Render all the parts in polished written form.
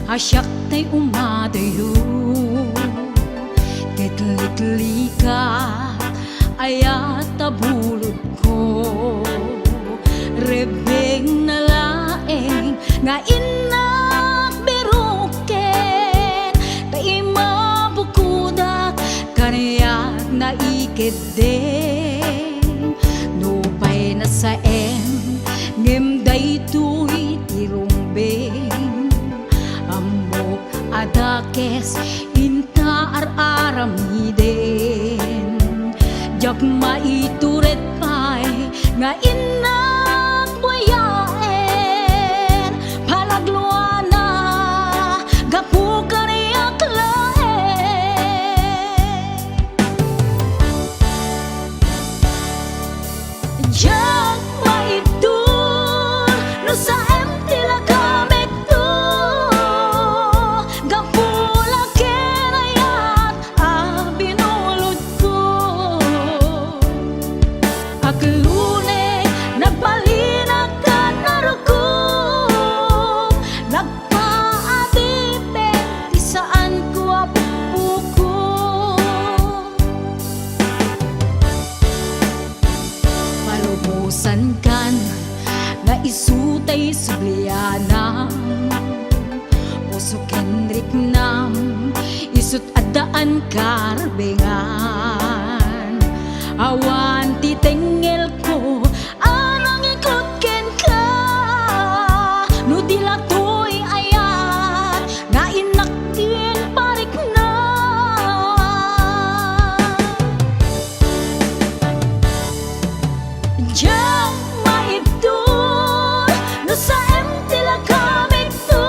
asyak tay umadayo Kitliklikat ayat tabulod ko Rebeng na laeng nga inak biruken Tay mabukudak kanayak na ikideng Nupay na sa ngem daytoy tirumbeng Amok adakes inta ar-aramiden Jak maituret pay nga inak buyaen Palagluana gapu kaniyak laen Jak maitur no sa tila kamek to Gapula kenayat binulod ko Aglune nagbalinag ka narukom Nagpaadipe ti saan ko apuko Palubusan kan na isutay sublianam Puso kenrik nam isut adaan karbengan Awan titengel ko anang ikot ken ka No dilatoy ayat nga inaktin parik na Diyan maibdol no sa tila kamik to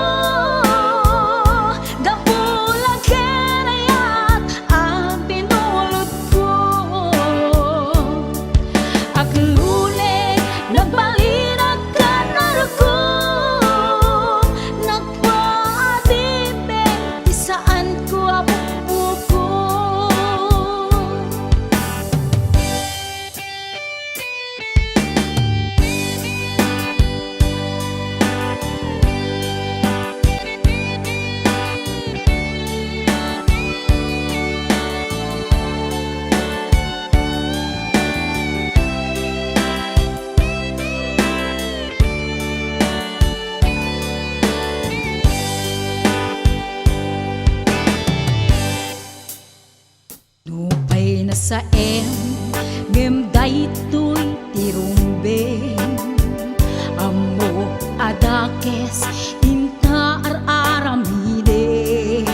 Gapula kenayat binulod ko Aglune nagbalinag ka narukom Nagpaadipe ti saan ko apuko Nupay na sa ngem daytoy tirumbeng Amo adakes inta ar-aramiden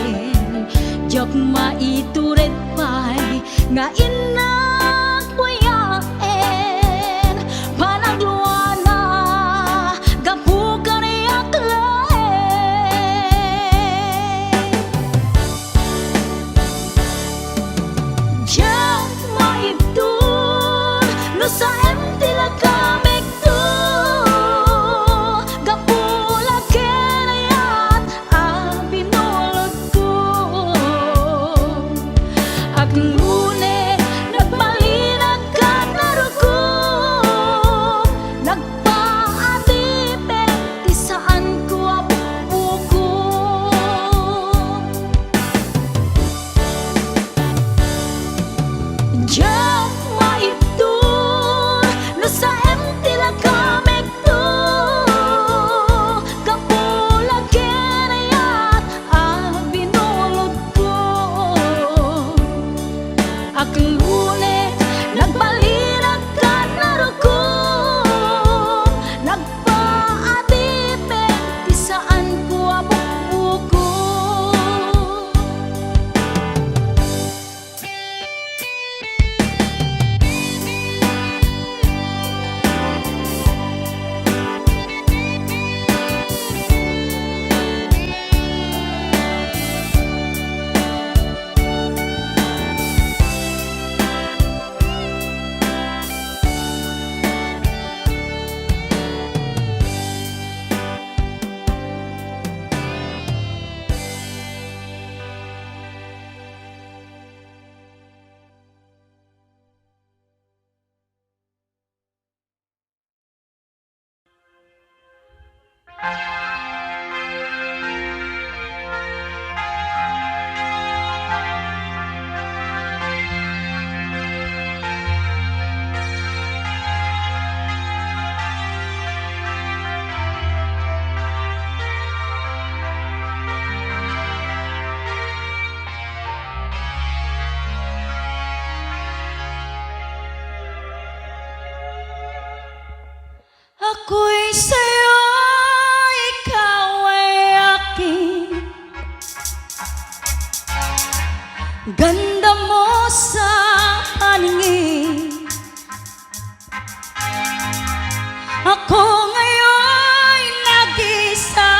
Jak maituret pay nga inak buyaen Panagluana gapu kaniyak laen Jak maibdol no sa tila kamek to Gapula Ganda mo sa paningin. Ako ngayon nag-isa.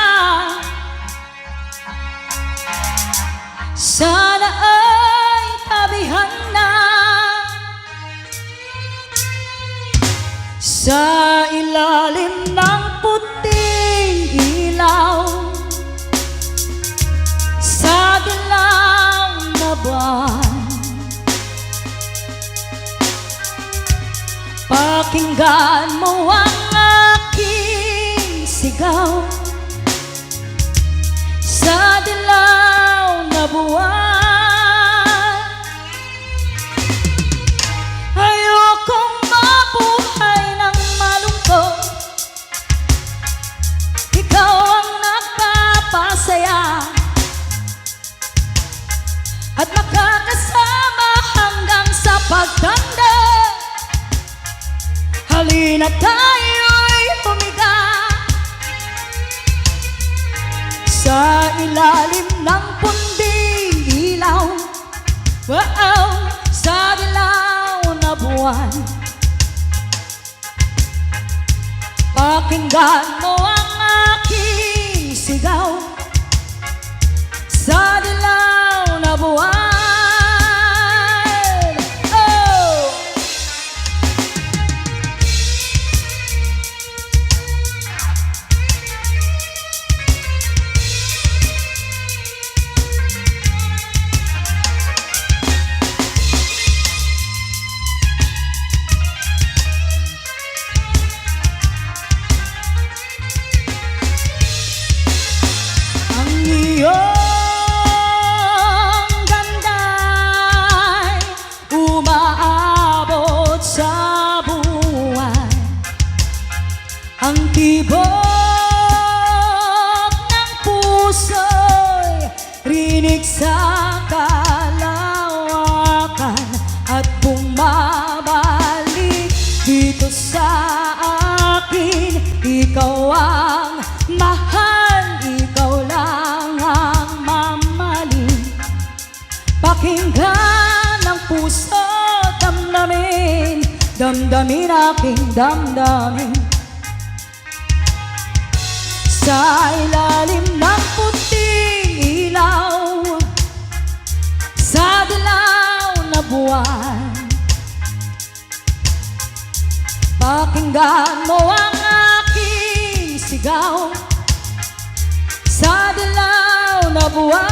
Sana ay tabihan na sa ilalim ng puting ilaw, sa dilaw na buwan. Pakinggan mo ang aking sigaw sa dilaw na buwan. Ayokong mabuhay ng malungkot, ikaw ang nagpapasaya at makakasama hanggang sa pagtanda. Halina tayo'y humiga sa ilalim ng punding ilaw, wow, sa dilaw na buwan. Pakinggan mo ang aking sigaw sa dilaw na buwan. Iyong ganda'y umaabot sa buwan. Ang tibok ng puso'y rinig sa kalawakan at bumabalik dito sa akin. Ikaw ang mahal, ikaw lang ang mamahalin. Pakinggan ang puso, damdamin, damdamin aking damdamin. Sa ilalim ng puting ilaw, sa dilaw na buwan. Pakinggan mo ang aking sigaw sa dilaw na buwan.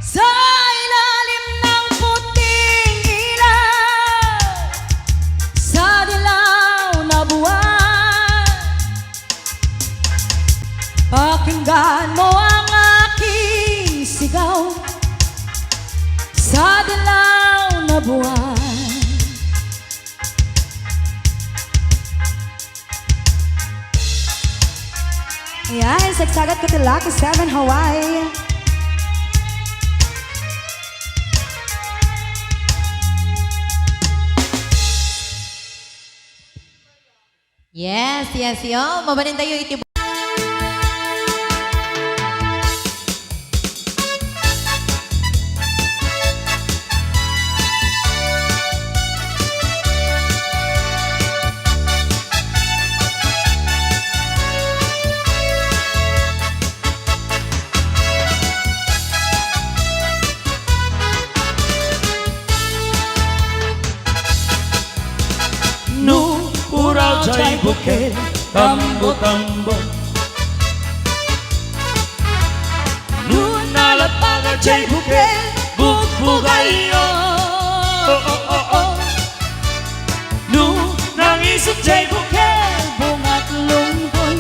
Sa ilalim ng puting ilaw, sa dilaw na buwan. Pakinggan mo ang aking sigaw sa dilaw na buwan. Ayan, Sagsagat Katilaki 7 Hawaii. Yes, yes, yo. Mabanin tayo iti. Jai bukit, tambo-tambo Nunala paga jai bukit, bukbukayo Nunangisip jai bukit, bungat lungkoy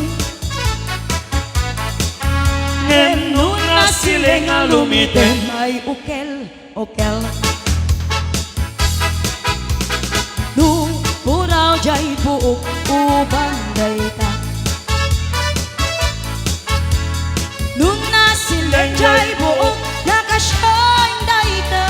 Nununa siling alumitin, May ukel, ukel. Puraw jay buok uban dayta. Nung nasilang jay buok nakasyang dayta.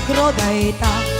negro dayta.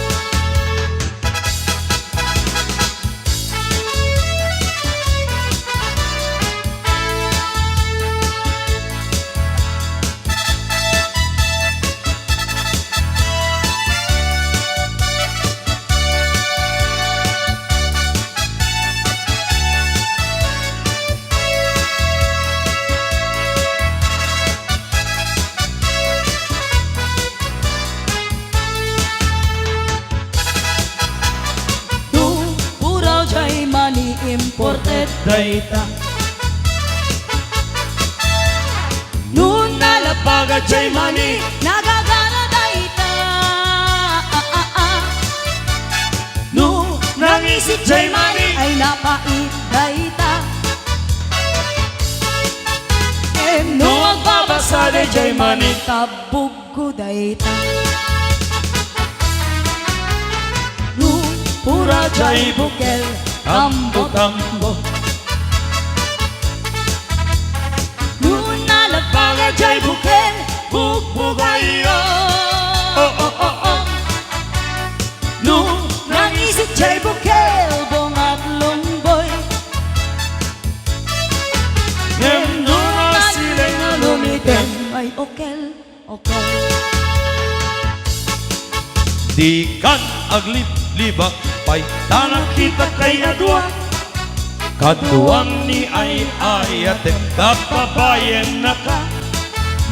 Imported data Noon nalabaga jay mani Nagagana dayta. Noon nangisip jay mani Ay napait dayta. Noon magbabasa de jay mani Tabog ko dayta. Pura jay bukel Tambo-tambo Noon nalabaga jay bukel Bugbugayo Oh oh oh oh Noon nangisip jay bukel Bungat lungboy. Ngem noon masilay na lumitem Ay okel, okel. Di kan aglib-libak pa'y Tanang kita kay adwa kaduang ni ay ayatem Kapabayan na ka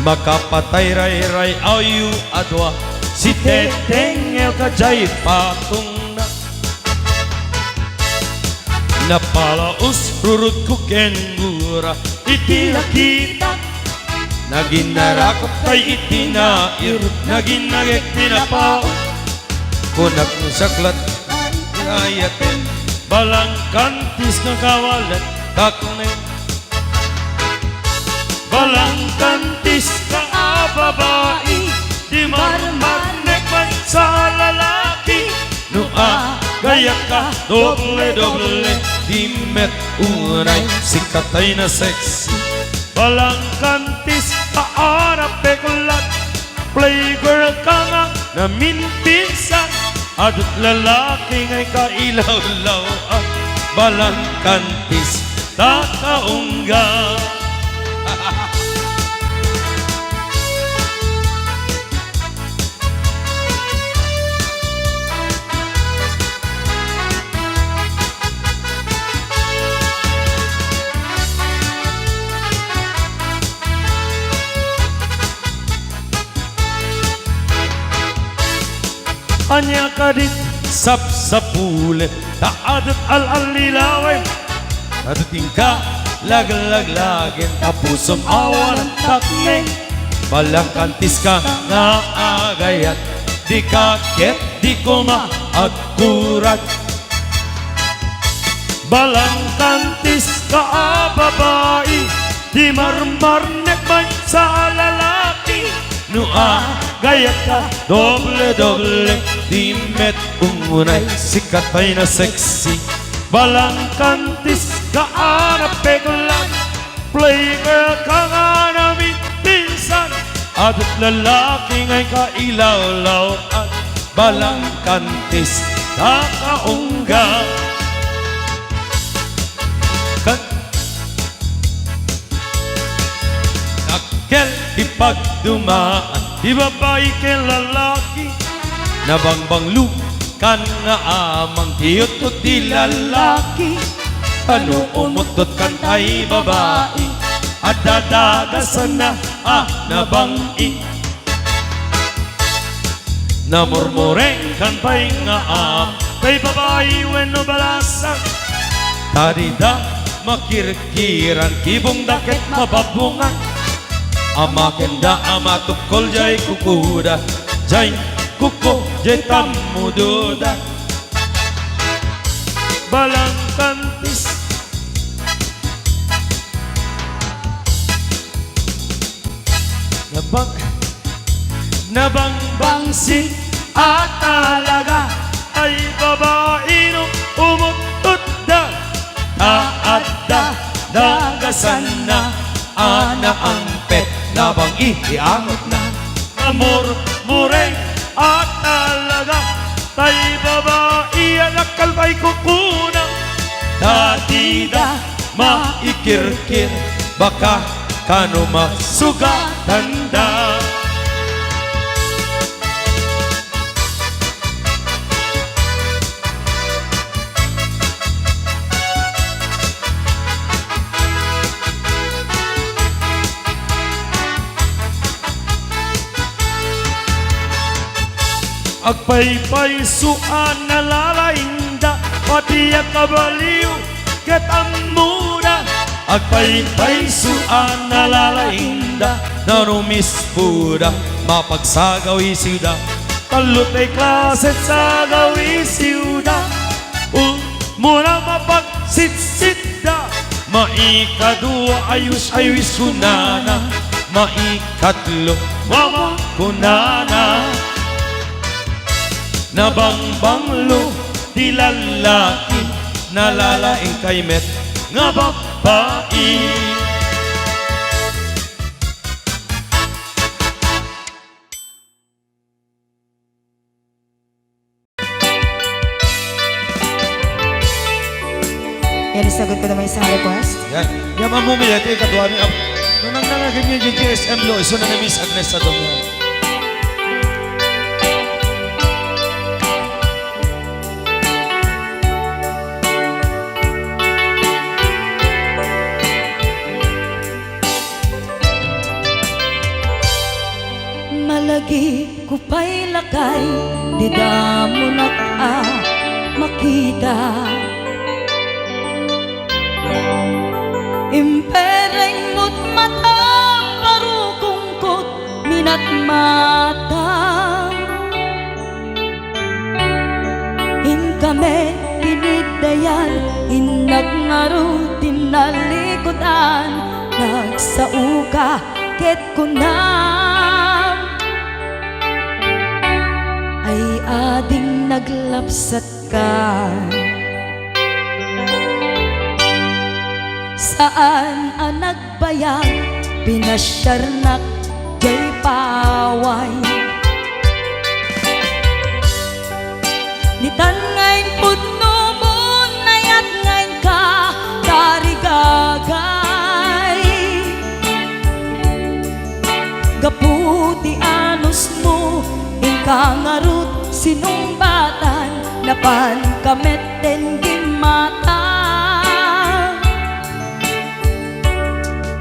makapatay ray-ray ayu adwa si Teteng el kajay patung na napalaus rurut ku kengura Iti nakita naginarakot kay itinair naginagek pinapao kunak saklat ayatem Balang kantis na kawalan kakne Balang kantis ka babae Di marmanek man sa lalaki Nua Gaya ka doble-doble Dimet unay sikatay na sexy Balang kantis ka arapekulat Playgirl ka nga na minpinsan Adut lalaki ngay kailaw-law at balang kantis Takaungga Anya kadit Sap-sapule Taadot al-alilaway Aduting ka lag-lag-lagin Tapusom Awan ang takneng balang kantis ka nga agayat Di kaket di ko maakurat Balang kantis ka babae Di marmarnek man sa lalaki Nua Gaya ka doble-doble Dimet ungunay sikatay na sexy Balang kantis ka arapekulan Playgirl ka nga namin pinsan Adut lalaki ngay kailaw-law at balang kantis Takaungga Nakkel ipagdumaan Di babae kay lalaki Nabangbang kan nga amang tiyot di lalaki Ano umutot kan tay babae At dadagasan na nabangi Namurmureng Kan pa'y nga Kay babae weno balasan Tarida makirkiran Kibong dakit mababungan Amakenda amatukol jay kukuda Jay kuko jay tamududa Balang kantis Nabangbangsi at talaga Ay babae no umutot na Taadda dagasan na Ana ang pet Nabang iangot na Amor mureng at talaga makirkir, baka kano masugatan da. Agpaypay suan nalalainda, pati ang kabaliw ket ang muna. Agpaypay suan nalalainda, nanumis puda, mapagsagaw isiuda. Talutay klaset sagaw isiuda, muna mapagsitsitda. Maikadua ayus kunana, maikatlo mama kunana. Nabangbanglo di lalaki, nalalaing kay met nga babae. Yan, isagot ko naman isang request. Yan, yan mamumiyat yung kadwa ni nung nanganagin yung GSM lo, iso na na Miss Agnes sa doon. Malagi ko pa'y lakay, di da mo makita. Impereng mo't mata, parukungkot minat mata. Kami pinigdayan, inagnaro tinalikodan, nagsauka ket kunam ay ading naglapsat ka. Saan ang nagbayag, pinasyarnak jay paway. Nitan ngayon pudno mo, nayat ngayon ka tarigagay. Gaputi anos mo, ingkangarut sinumbatan, napan kameten gimata.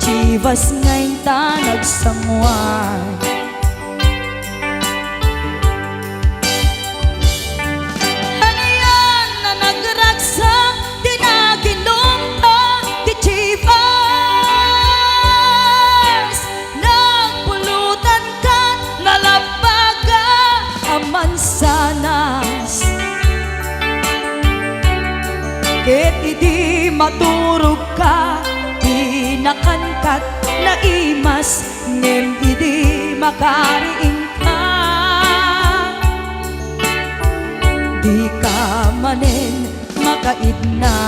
Chivas ngayon ta nagsamuan, mansanas ket idi maturog ka, pinakankat na imas ngem idi makariing ka. Di ka manen makaidna.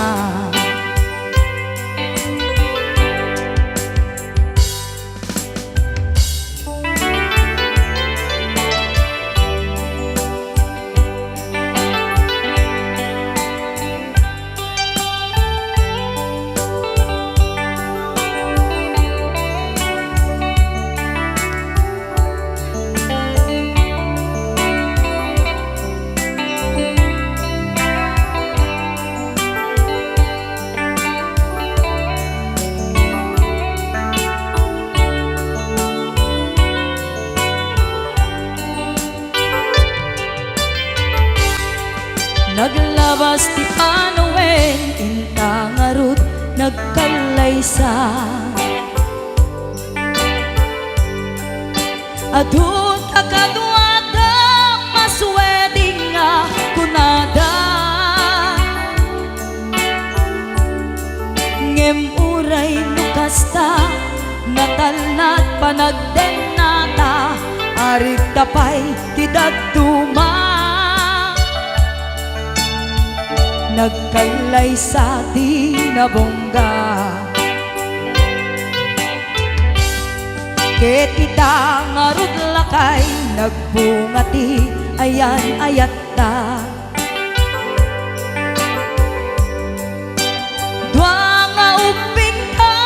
Naglabas ti Panoen, intangarut nagkalaysa. Adun kakadwada masweding nga kunada. Ngem uray nukasta, natalnat panagdenata, arit tapay tidaduma. Nagkailay sa tinabongga, ket ita ngarud lakay, nagbungati ayan ayatta. Dua nga upin ka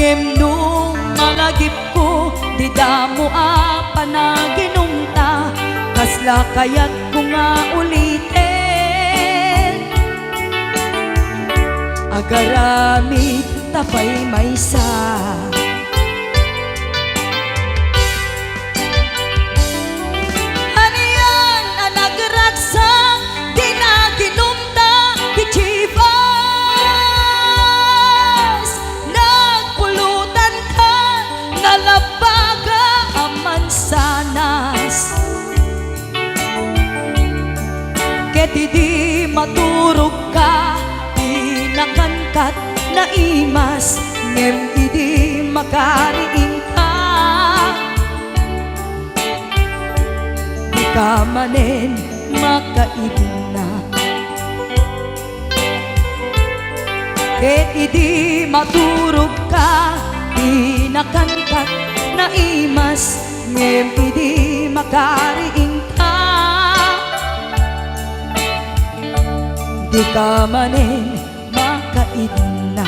ngem nung malagip ko di damo a panaginumta kasla kayat ko nga ulitin agaramid tapay maysa haniyan ang nagragsak di na ginumta di chivas nagpulutan ka nalabaga ang mansanas ket di maturog ka di nakangkat na imas ngem idi makariing ka di ka manen makaibig na ket idi maturog ka di nakangkat na imas ngem idi makariing ka di ka manen makaibig na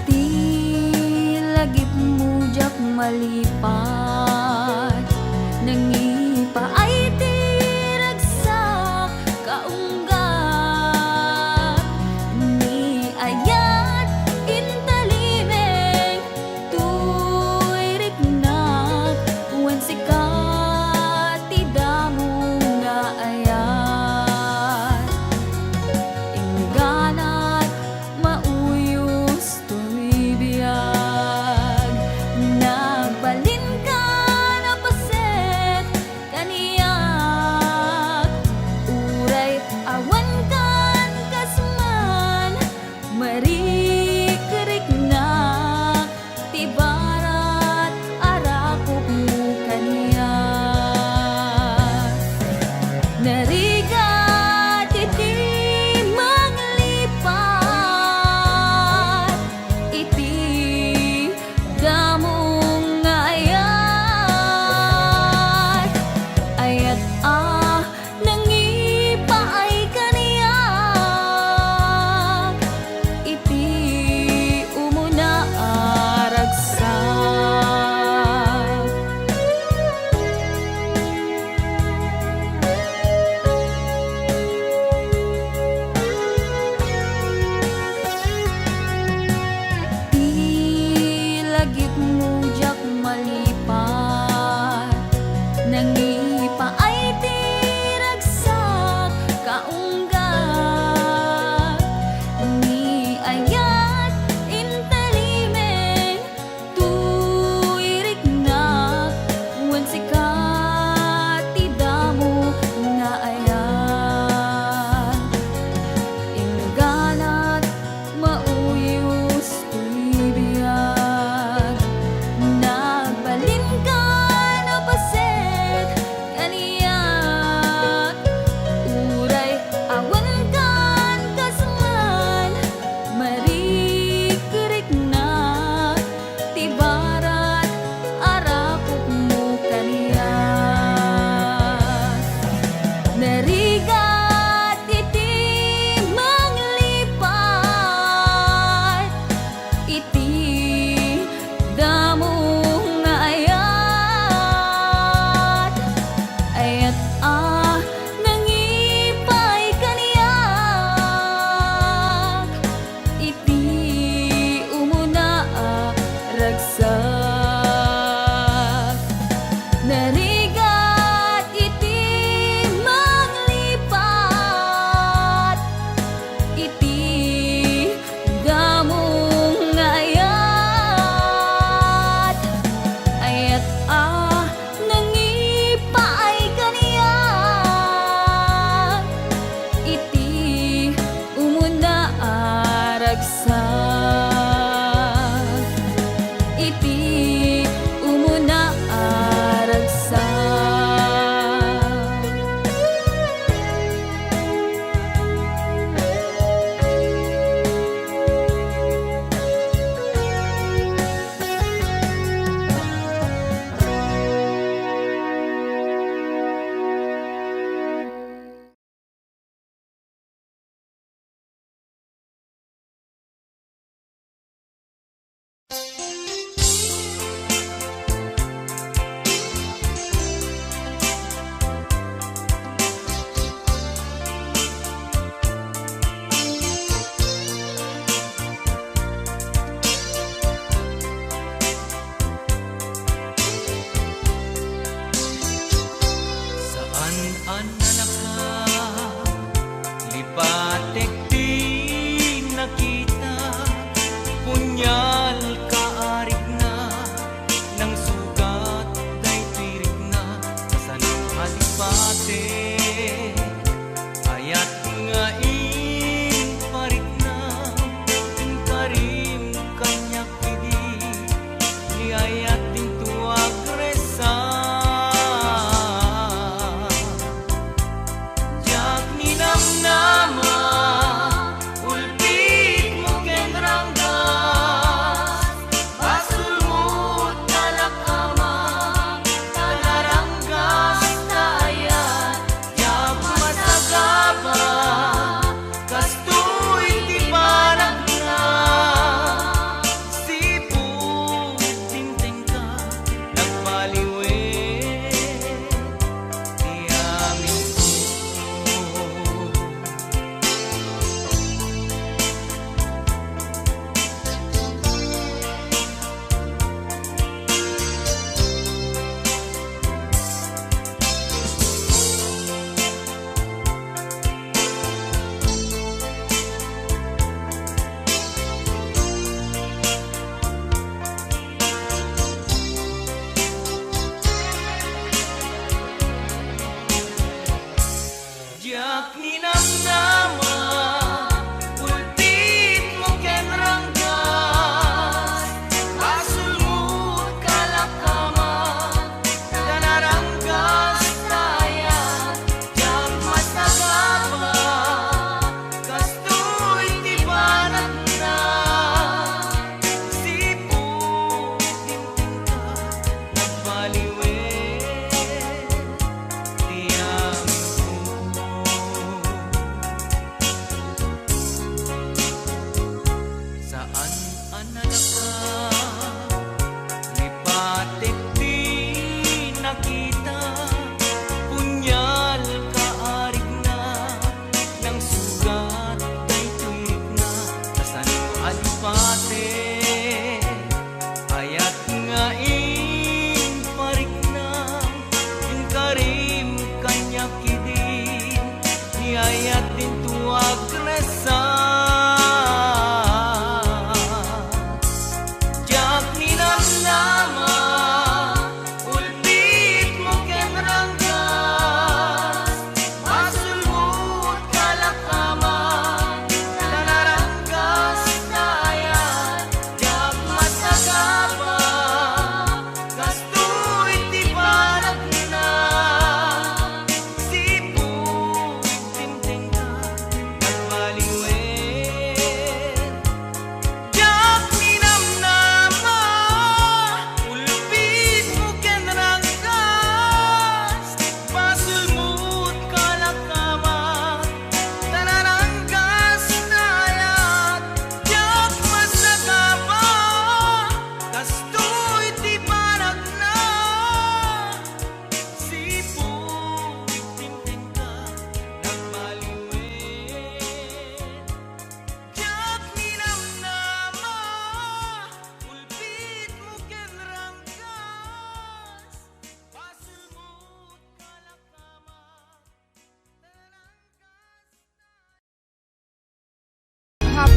Di lagip mujak malipat nangipa ay di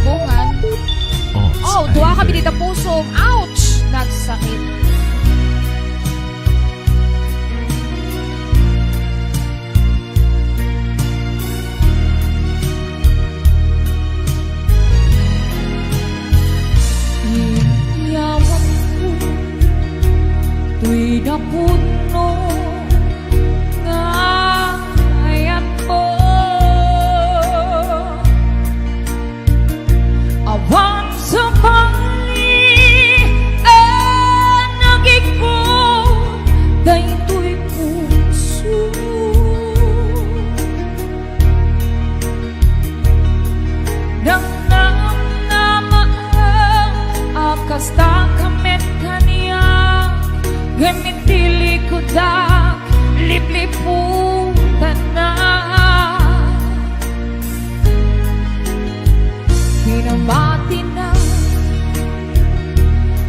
bungan. Oh, duha ka binita pusong. Ouch! Nagsakit. Iyawan ko tuw'y napuno nga ayan mo. Awan sa panginagig ko daytoy puso. Nang kasta kamet kaniya gamitili ko da lipliputan na pinamati na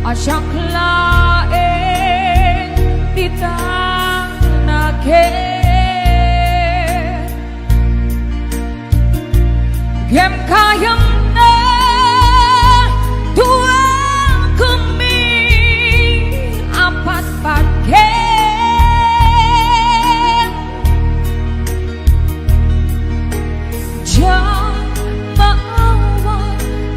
asyak laeng tita naket gem kayang na dua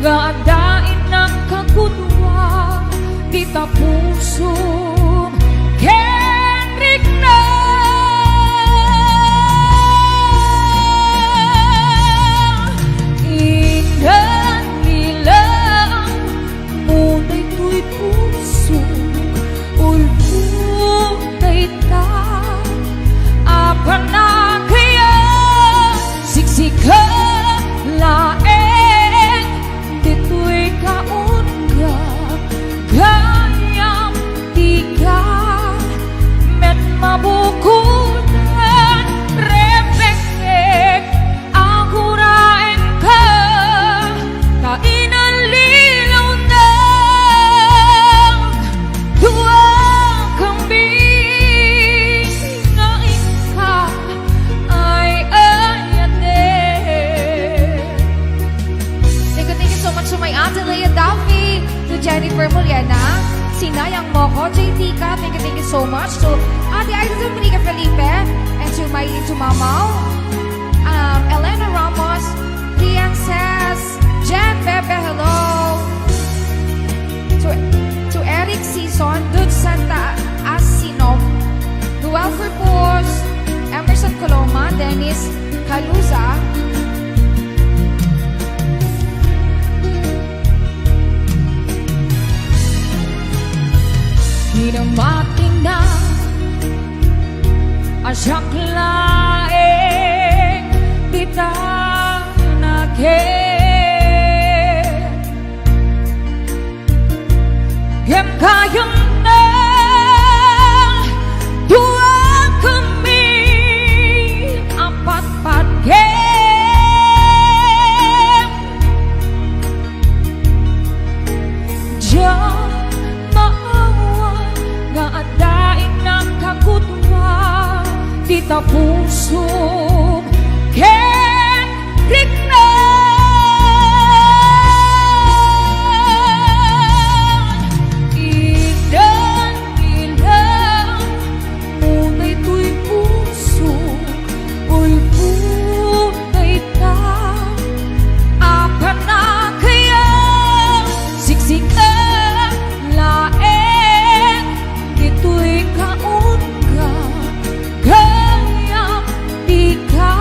Gadain ng kagudwa di tapusong Kendrick na Ingan nila Muna'y tuy pusong Ulpuna'y ta Apa na kaya Siksika lae mabukunan refleksik aku rain ka kainalilaw ng dua kambing na ika ay ayate. Thank you so much to my Ate Leia Duffy, to Jennifer Muliana, Sinayang Moko, JT Ka, thank you so much. To Ate Aiza Monica Felipe, and to Mamaw, Elena Ramos, Rian Sass, Jan Pepe, hello. To Eric Sison, Dud Santa Asinom, Duel Purpos, Emerson Coloma, Dennis Caluza, Hinamating na asyak laeng kita naket Gem kayang na dua kami apat-pat gem Diyan adain ng kagutwa di tapusong Kendrick na ilan ilang muna'y tuy pusong ulpuna'y ta apa na kaya siksik laeng ito'y kaunga kaya di ka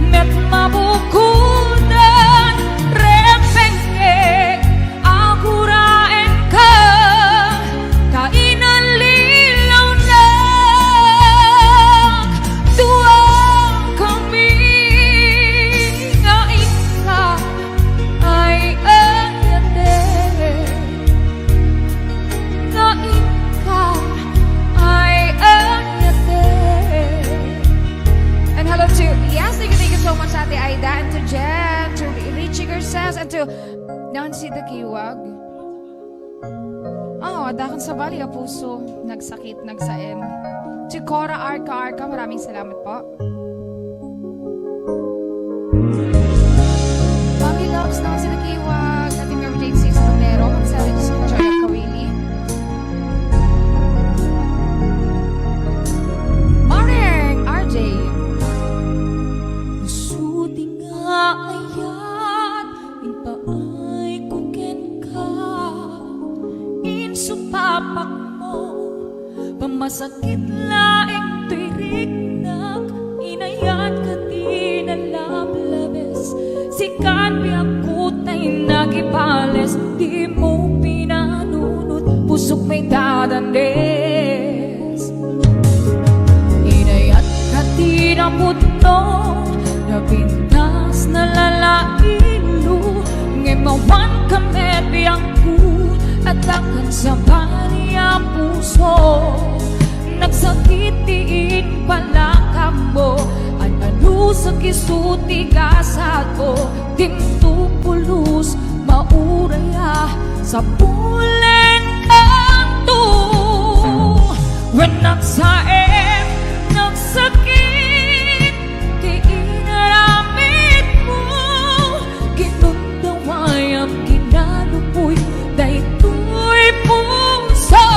met mabukunan repengek ako raen ka kainalilaw na tuwang kami nga ika ay ayate nga ika ay ayate. and hello to, yes, thank you so much Ate Aida, and to Jen, to Richie Garces, and to Nancy the Kiwag. Oh, dakan sa bali ang puso, nagsakit, nagsaem. To Cora Arca, maraming salamat po. Mami Loves Yes, na sila kiwag. Ating Mary Jane Sis Romero. Mag-sali sa Joy at Kawili. Morning, RJ. Suti nga ayat, ipaay kuken ka, insupapak mo, pamasakit laing tuirignak, inayat ka di nalablabes, sikan biakut na inagipales, di mo pinanunod, pusok may dadandes. Inayat ka di na puto, napintas na lalailo, ngimawan kami biyangku, at akan sa baniya puso, nagsakitihin pala ka mo, at ano sa kisuti kasat ko, timtupulus mauraya sa pulen kanto. When nagsaem, nagsakit, di inaramit mo, kinundawayang kinalupoy, daytoy puso,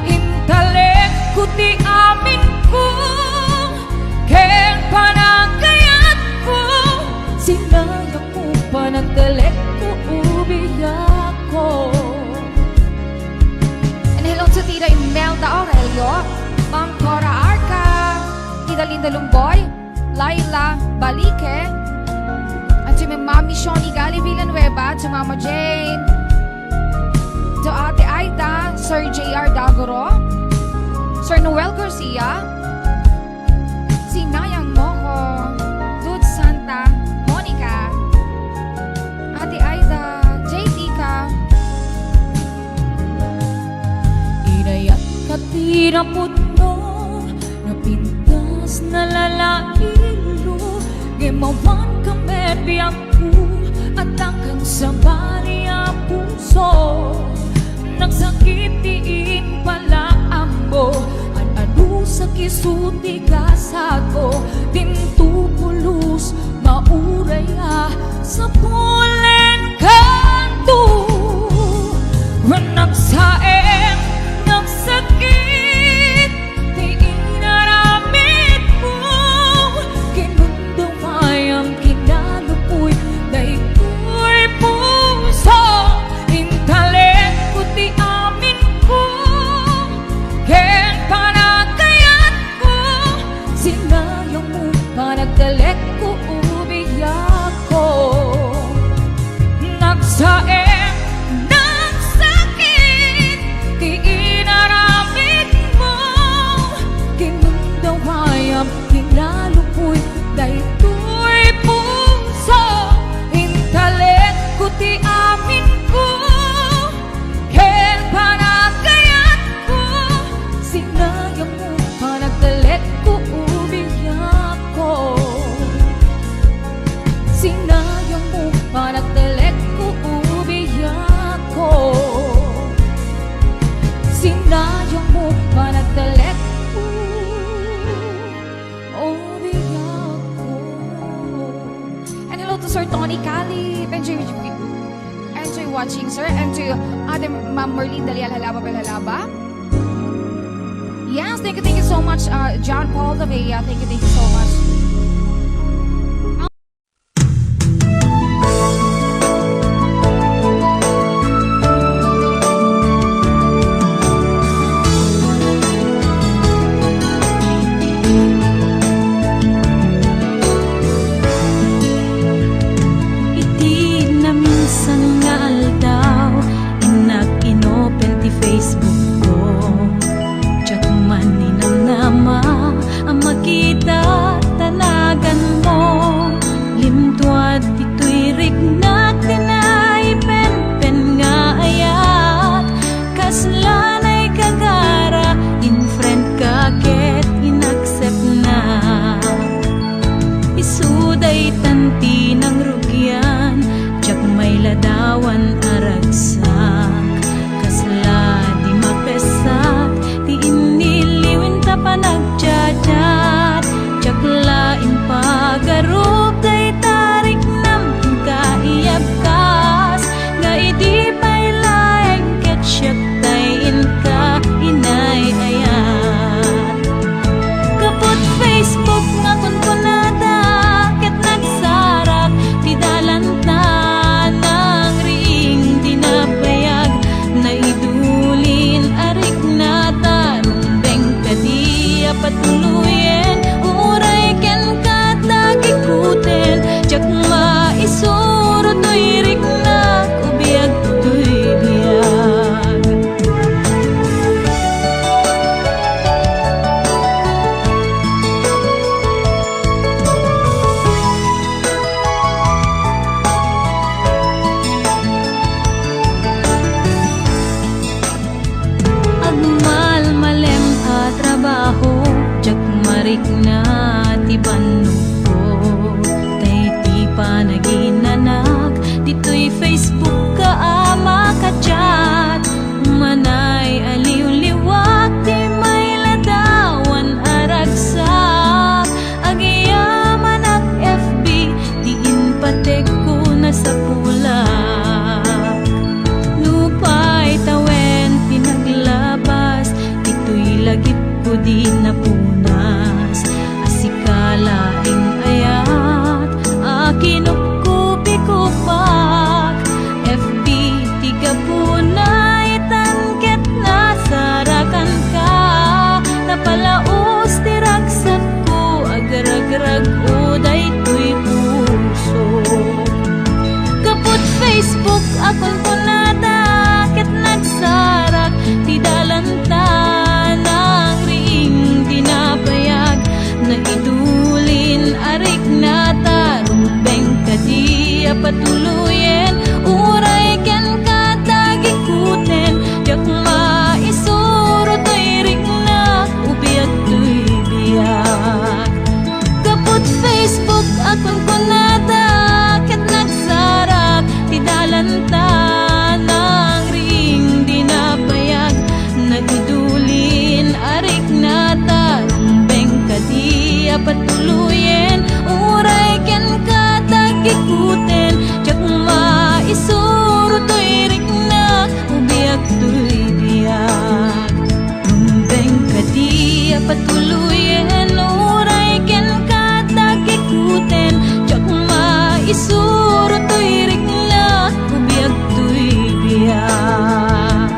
intalek ko ti amin ko, ken panagayat ko, sinayang ko panagtalek ko, ubiyak ko. And hello to Tita Imelda Aurelio, Ma'am Cora Arca, Tita Linda Lumboy, Laila Balique, at si Mami Shoni Gali Villanueva, to Mama Jane, to Ate Aida, Sir J.R. Dagoro, Sir Noel Garcia, si Nayang Moco, Dude Santa, Monica, Ate Aida, JT ka, Inayat ka tirapot mo, napintas na lalailo, gimawan kami biyangku, at akan sa baniya puso, nagsakitiin pala ambo, at ano sa kisuti kasat ko, timtupulus mauraya sa pulen kanto. When nagsaem, nagsakit, di inaramit mo, kinundawayang kinalupoy, daytoy puso, intalek ko ti amin ko, ken panagayat ko, sinayang mo panagtalek ko, ubiyak ko. Nagsaem, nagsakit, di inaramit mo, kinundawayang kinalupoy, daytoy puso, intalek ko ti amin ko, ken panagayat ko, sinayang mo panagtalek ko, ubiyak ko. Sinayang mo panagtalek ko, ubiyak ko. Sinayang mo panagtalek ko, ubiyak ko. and hello to Sir Tony Cali, enjoy watching, sir, and to Ate Ma'am Merlin Dalial Halaba Belhalaba. Yes, thank you so much, John Paul Davea, thank you so much. Iti na minsan nga aldaw, inak inopen ti Facebook ko, chat man ninamnama, ang makita tanagan mo, limtuad ito'y rignak tinay pen nga ayat, kaslanay kagara, in friend ka ket inaccept na, isuday tanti ng rugyan, tsak may ladawan aragsak, kasla di mapesak, di iniliwin ta pa nagchat-chat, tsak lain pagarup day tarik nam kaiyab ka, maisuro to'y riknak, ubiyag to'y biyag. Agmal malem a trabaho, jak marik na ti ko. Tay ti panaginanak, dito'y Facebook ka ama ka chat. Manay aliw-liwak, ti may ladawan aragsak. Agiyaman ak FB, di inpatek ko na sa pulak. Nupay tawen tinaglabas, dito'y lagip ko di napunas. Asikalaing ayat, akinupkupi ko pak. FB tiga punay tanket na sarakan ka. Napalaos tiragsak ko, agarag-rag o daytoy puso. Kaput Facebook akon ko nadakit nagsarak, ti dalanta ng ring dinapayag. Na idulin arik na tarumbeng kadi patuluyen, uray ken katagikuten. Jak maisuro to'y riknak, ubiyag to'y biyag. Kaput Facebook akon ko nadakit nagsarak, ti dalanta ng ring dinapayag. Nagidulin arik na tarumbeng kadi patuluyen, uray ken katagikuten. Jak maisuro to'y riknak, ubiyag to'y biyag. Rumbeng kadi patuluyen, uray ken katagikuten. Jak maisuro to'y riknak, ubiyag to'y biyag.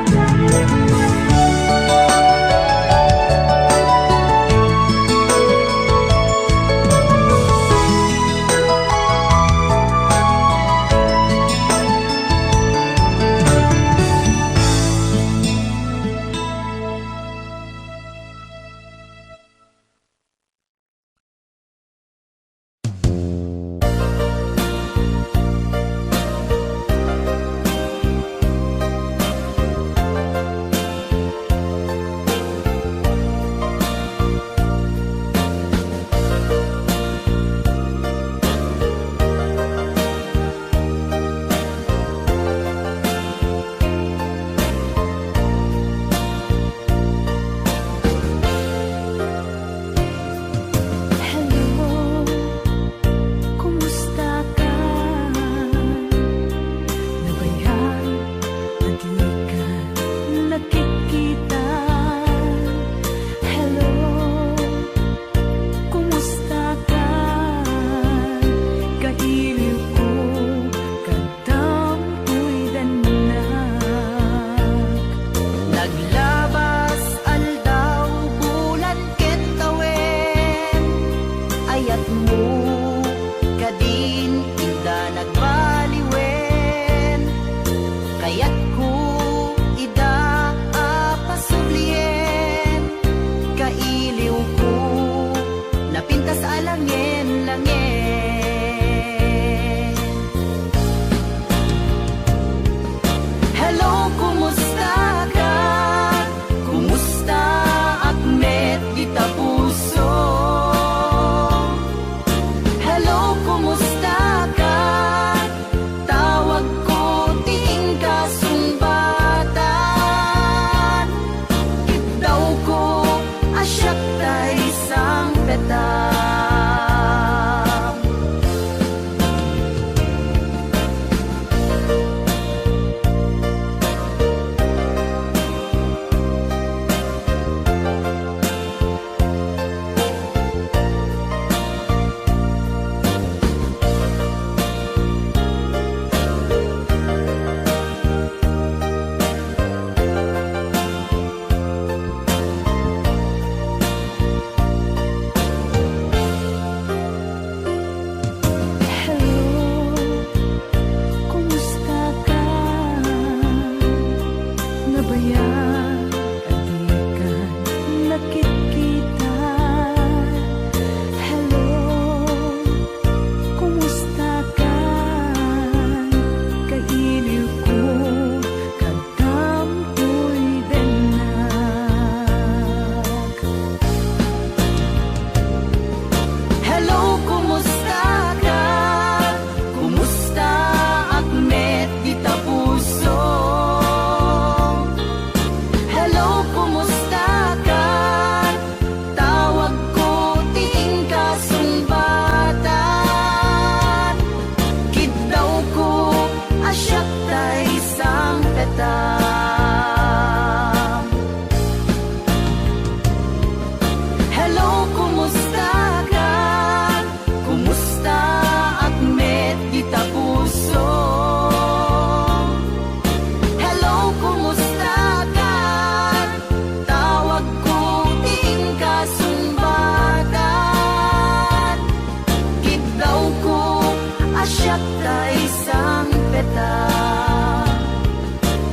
isang peta.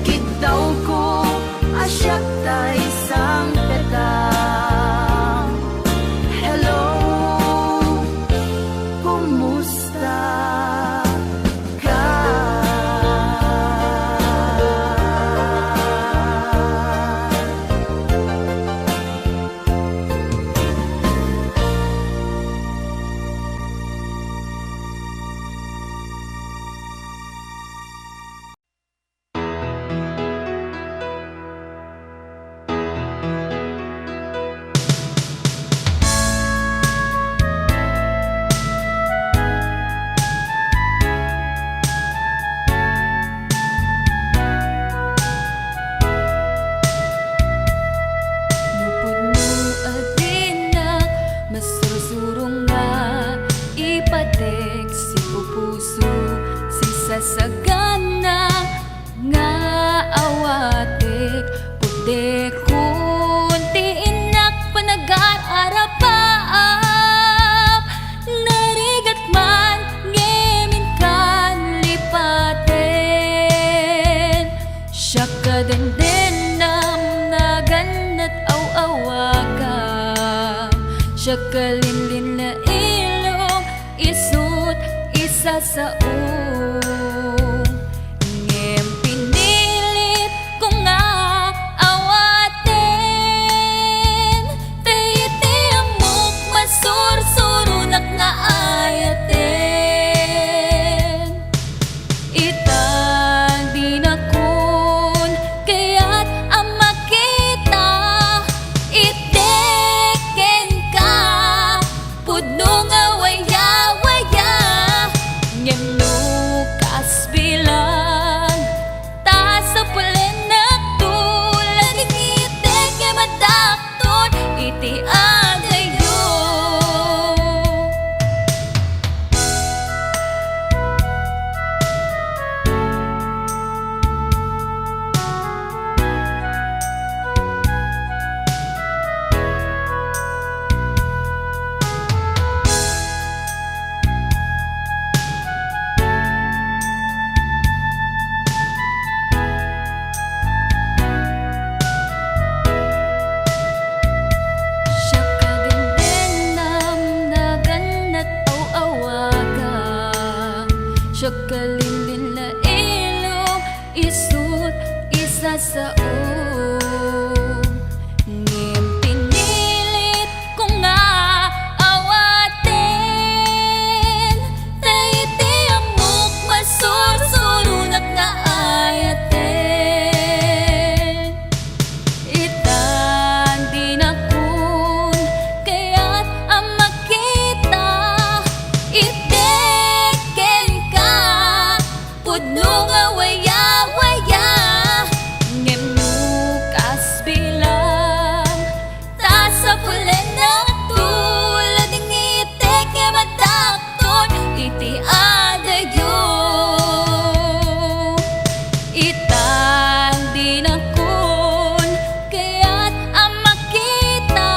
Kitaw ko asyak ta isang peta. Hello, kumusta ka? Nupudno adinak, mas surusurong nga ipatek si pupuso, si sasagana nga awatek. Pude kunti inak panag-aarapaap, narigat man ngemin kan lipaten. Siya kadendenam naganat aw-awagam, siya kalinlin na ilong isut isa sa ngem pinilit ko nga awaten. Tayti amok masursurunak nga ayaten. Itang dinakon kaya't ang makita, iteken ka pudno nga waya-waya. Ngem nukas bilang ta sa pulenak tulad itek nga madakton iti agayo. Siya kadendenam naganat aw-awagam, siya kalinlin na ilong isut isa sa ngem pinilit ko nga awaten. Tayti amok masursurunak nga ayaten. Itang dinakon kaya't ang makita, iteken ka pudno nga waya-waya. Ngem nukas bilang ta sa pulenak tulad ng itek nga madakton iti adayo. Itang dinakon kaya't ang makita,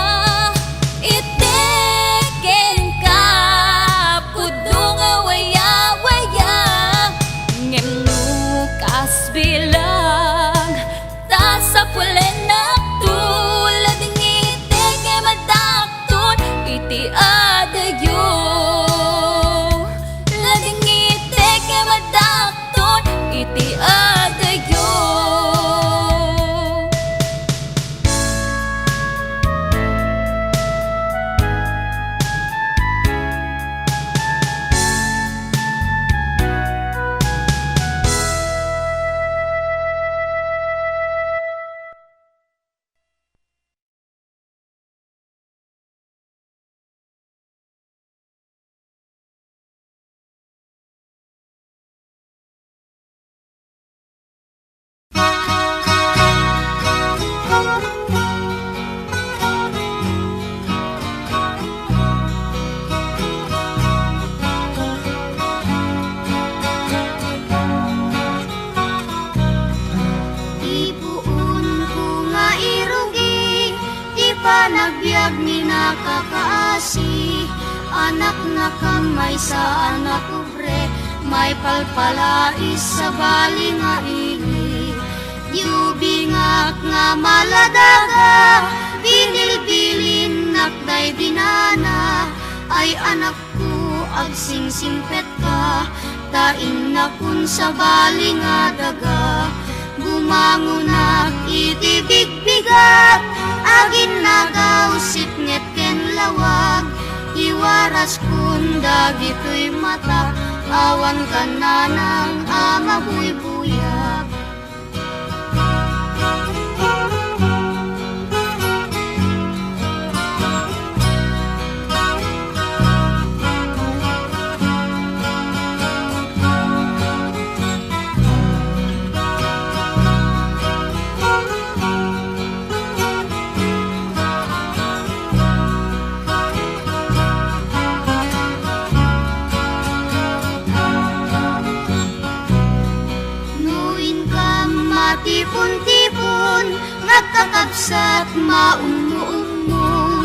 iteken ka pudno nga waya-waya. Ngem nukas bilang ta sa pulenak tulad ng itek nga madakton iti adayo. Lading itek nga madakton iti adayo. panagbiag ni nakakaasi, anak na kamay sa anak ubre, may palpalais sa bali nga ili. Yubingak nga maladaga, binilbilin nakday dinana, ay anak ko agsingsingpet ka, tain na kun sa bali nga daga. Bumangunak itibigbigat, agin nagaw sipnget ken lawag, iwaras kun dagito'y mata, awan ka na ng ama buy-buyak. Tipon-tipon, nagkakabsat maungo-ungo,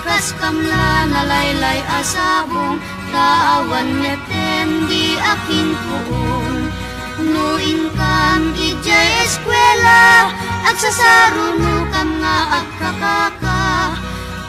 kas kamla nalaylay asabong, taawan neten di akin puon. Nuin kam ijay eskwela, agsasaruno kam nga agkakaka,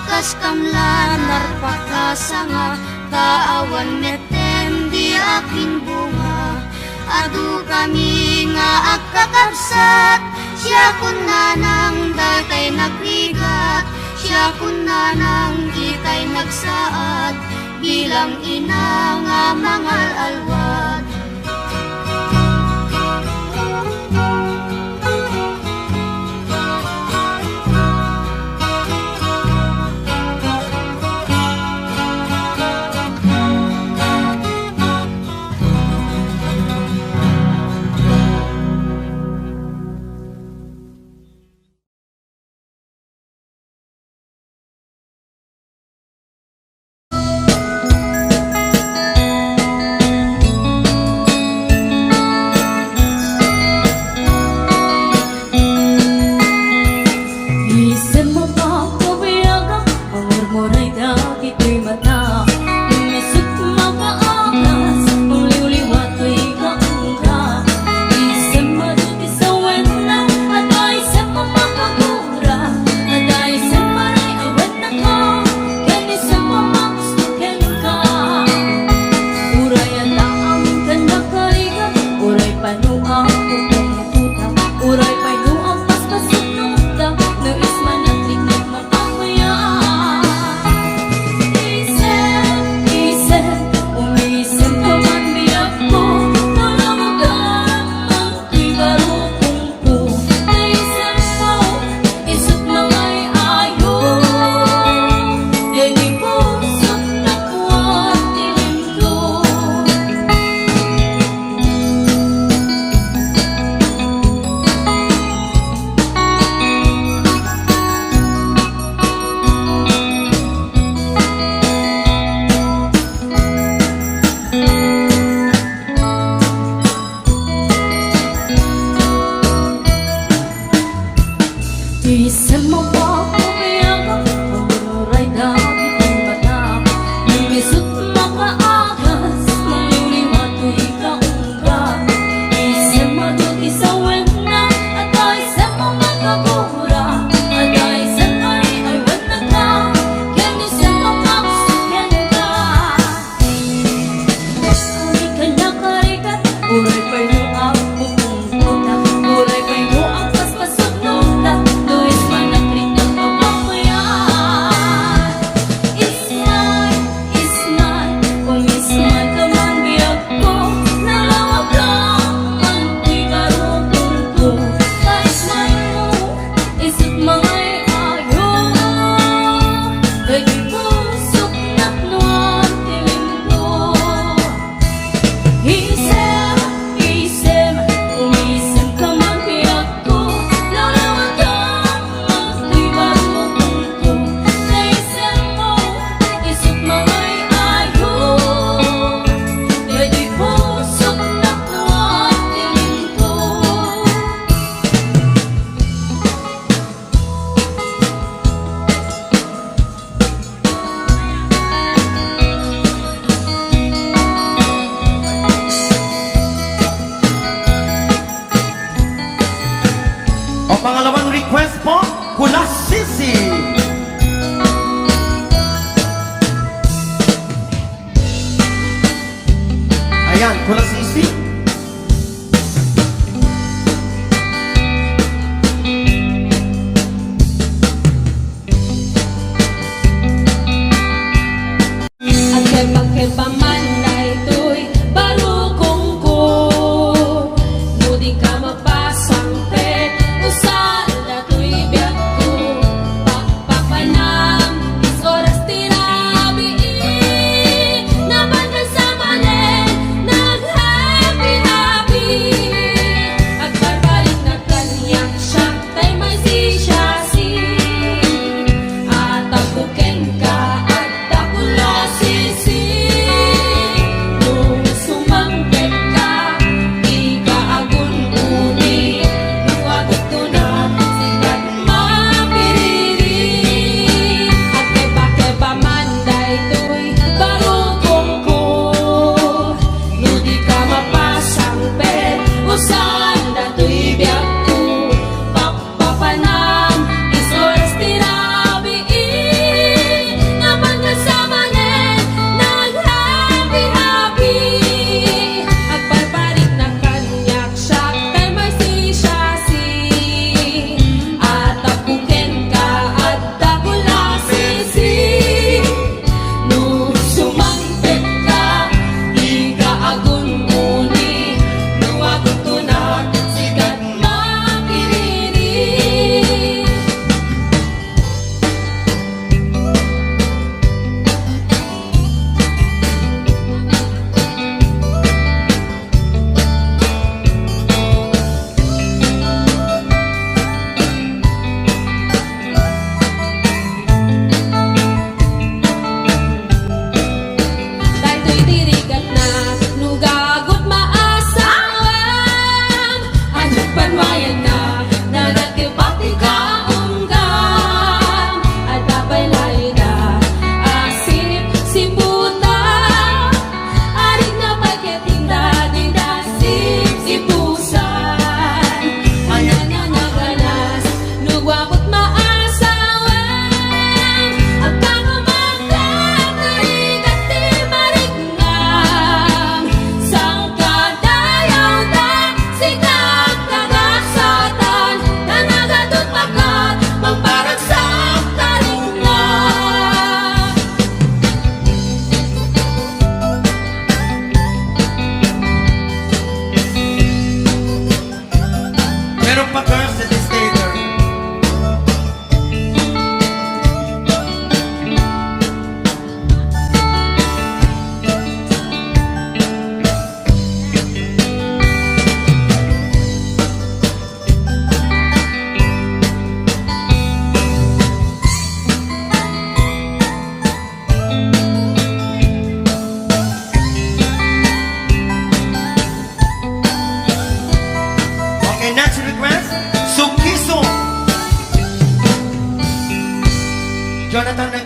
kas kamla narpakasa nga, taawan neten di akin bunga. Adu kami nga agkakabsat, siya kun nanang datay nagrigat, siya kun nanang kitay nagsaad, bilang ina nga mangal alwad.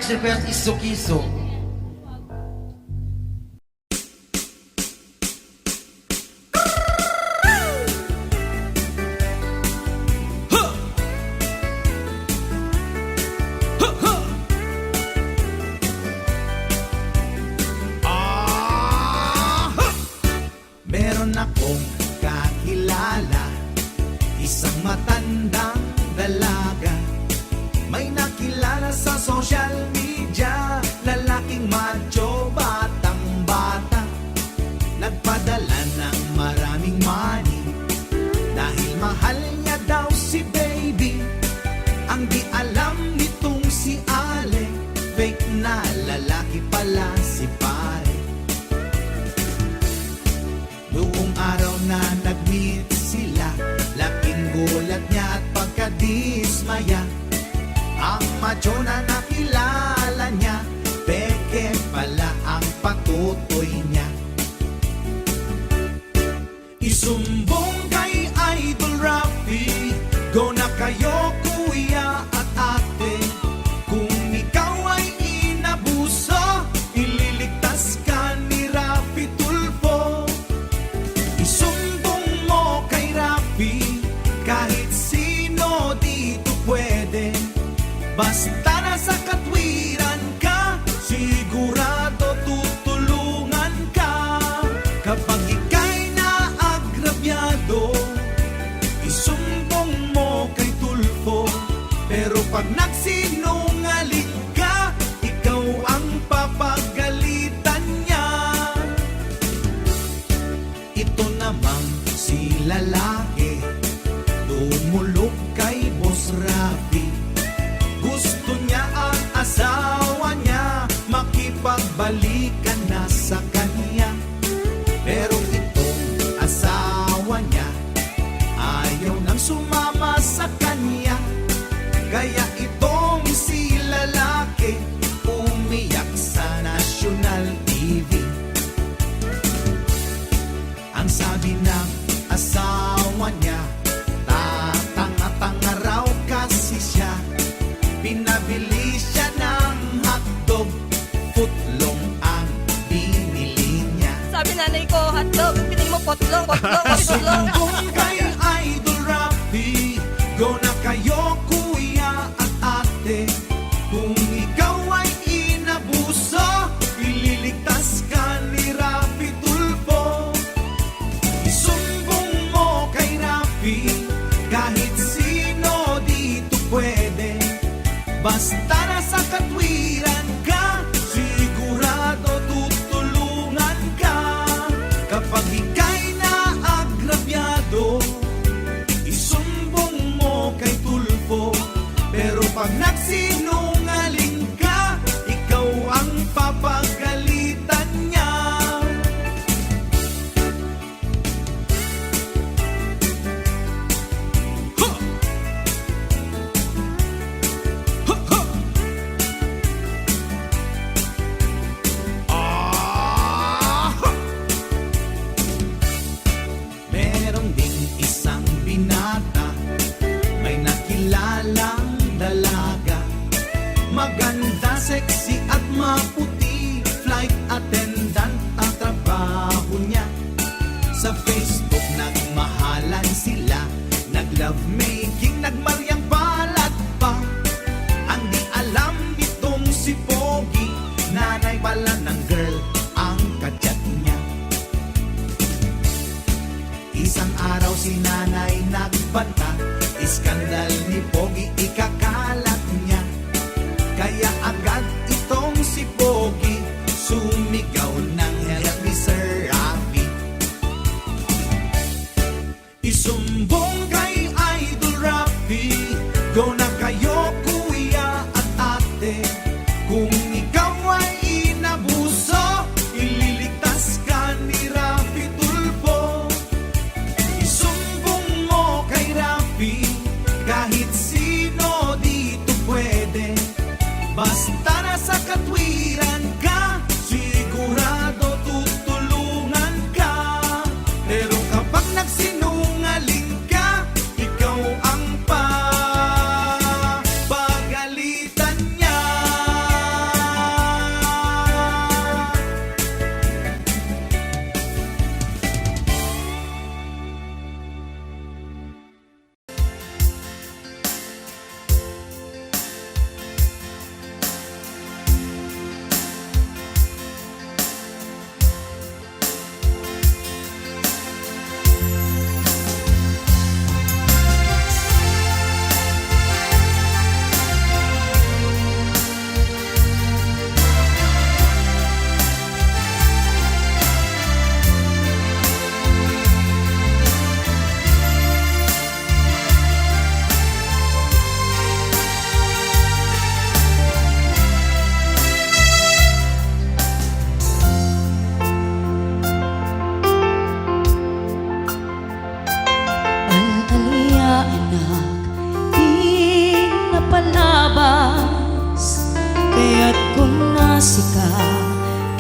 Max request is Sukiso. Meron akong kakilala, isang matandang dalaga. May nakilala sa social media, lalaking macho, batang bata. Nagpadala ng maraming money, dahil mahal niya daw si baby. Ang di alam nitong si Ale, fake na lalaki pala si pare. Noong araw na nag-meet sila, laking gulat niya at pagkadismaya. Ang macho na nakilala niya, peke pala ang patutoy niya. Isumbong kay Idol Rafi, go na kayo kuya at ate. Kung ikaw ay inabuso, ililigtas ka ni Rafi Tulfo. Isumbong mo kay Rafi, kahit sino dito pwede. Basta nasa katwiran ka, sigurado tutulungan ka. Kapag ika'y naagrabyado, isumbong mo kay Tulfo. Pero pag nagsinungaling ka, ikaw ang papagalitan niya. Ito namang si lalaki, dumulog kay Boss Rafi. Gusto niya ang asawa niya, makipagbalikan na sa kanya. Pero itong asawa niya, ayaw nang sumama sa kanya. Kaya itong si lalaki, umiyak sa National TV. Ang sabi ng asawa niya, tatanga-tanga raw kasi siya. Pinabili siya ng hotdog, footlong ang binili niya. Sabi nanay ko, hotdog, pinig mo potlong, potlong. Kung kay Idol Rafi, go na kayo kuya at ate. Kung ikaw ay inabuso, ililigtas ka ni Rafi Tulfo. Isumbong mo kay Rafi, kahit sino dito pwede. Basta nasa katwiran ka, sigurado tutulungan ka. Kapag ika'y naagrabyado, isumbong mo kay Tulfo. Pero pag nagsinungaling ka, ikaw ang papagalitan niya. Merong ding isang binata, may nakilalang dalaga. Maganda, sexy at maputi, flight attendant ang trabaho niya. Sa Facebook nagmahalan sila, nag-love making, nagmaryang balat pa. Ang di alam nitong si Pogi, nanay pala ng girl ang kachat niya. Isang araw si nanay nagbanta, iskandal ni Pogi ikakalat niya. Kaya agad itong si Pogi, sumigaw ng help ni Sir Rafi. Isumbong kay Idol Rafi, go na kayo kuya at ate. Kung ikaw ay inabuso, ililigtas ka ni Rafi Tulfo. Isumbong mo kay Rafi, kahit sino dito pwede. Basta nasa katwiran ka, sigurado tutulungan ka. Pero kapag nagsinungaling ka, ikaw ang papagalitan niya. anak di napalabas, kaya't kung nasika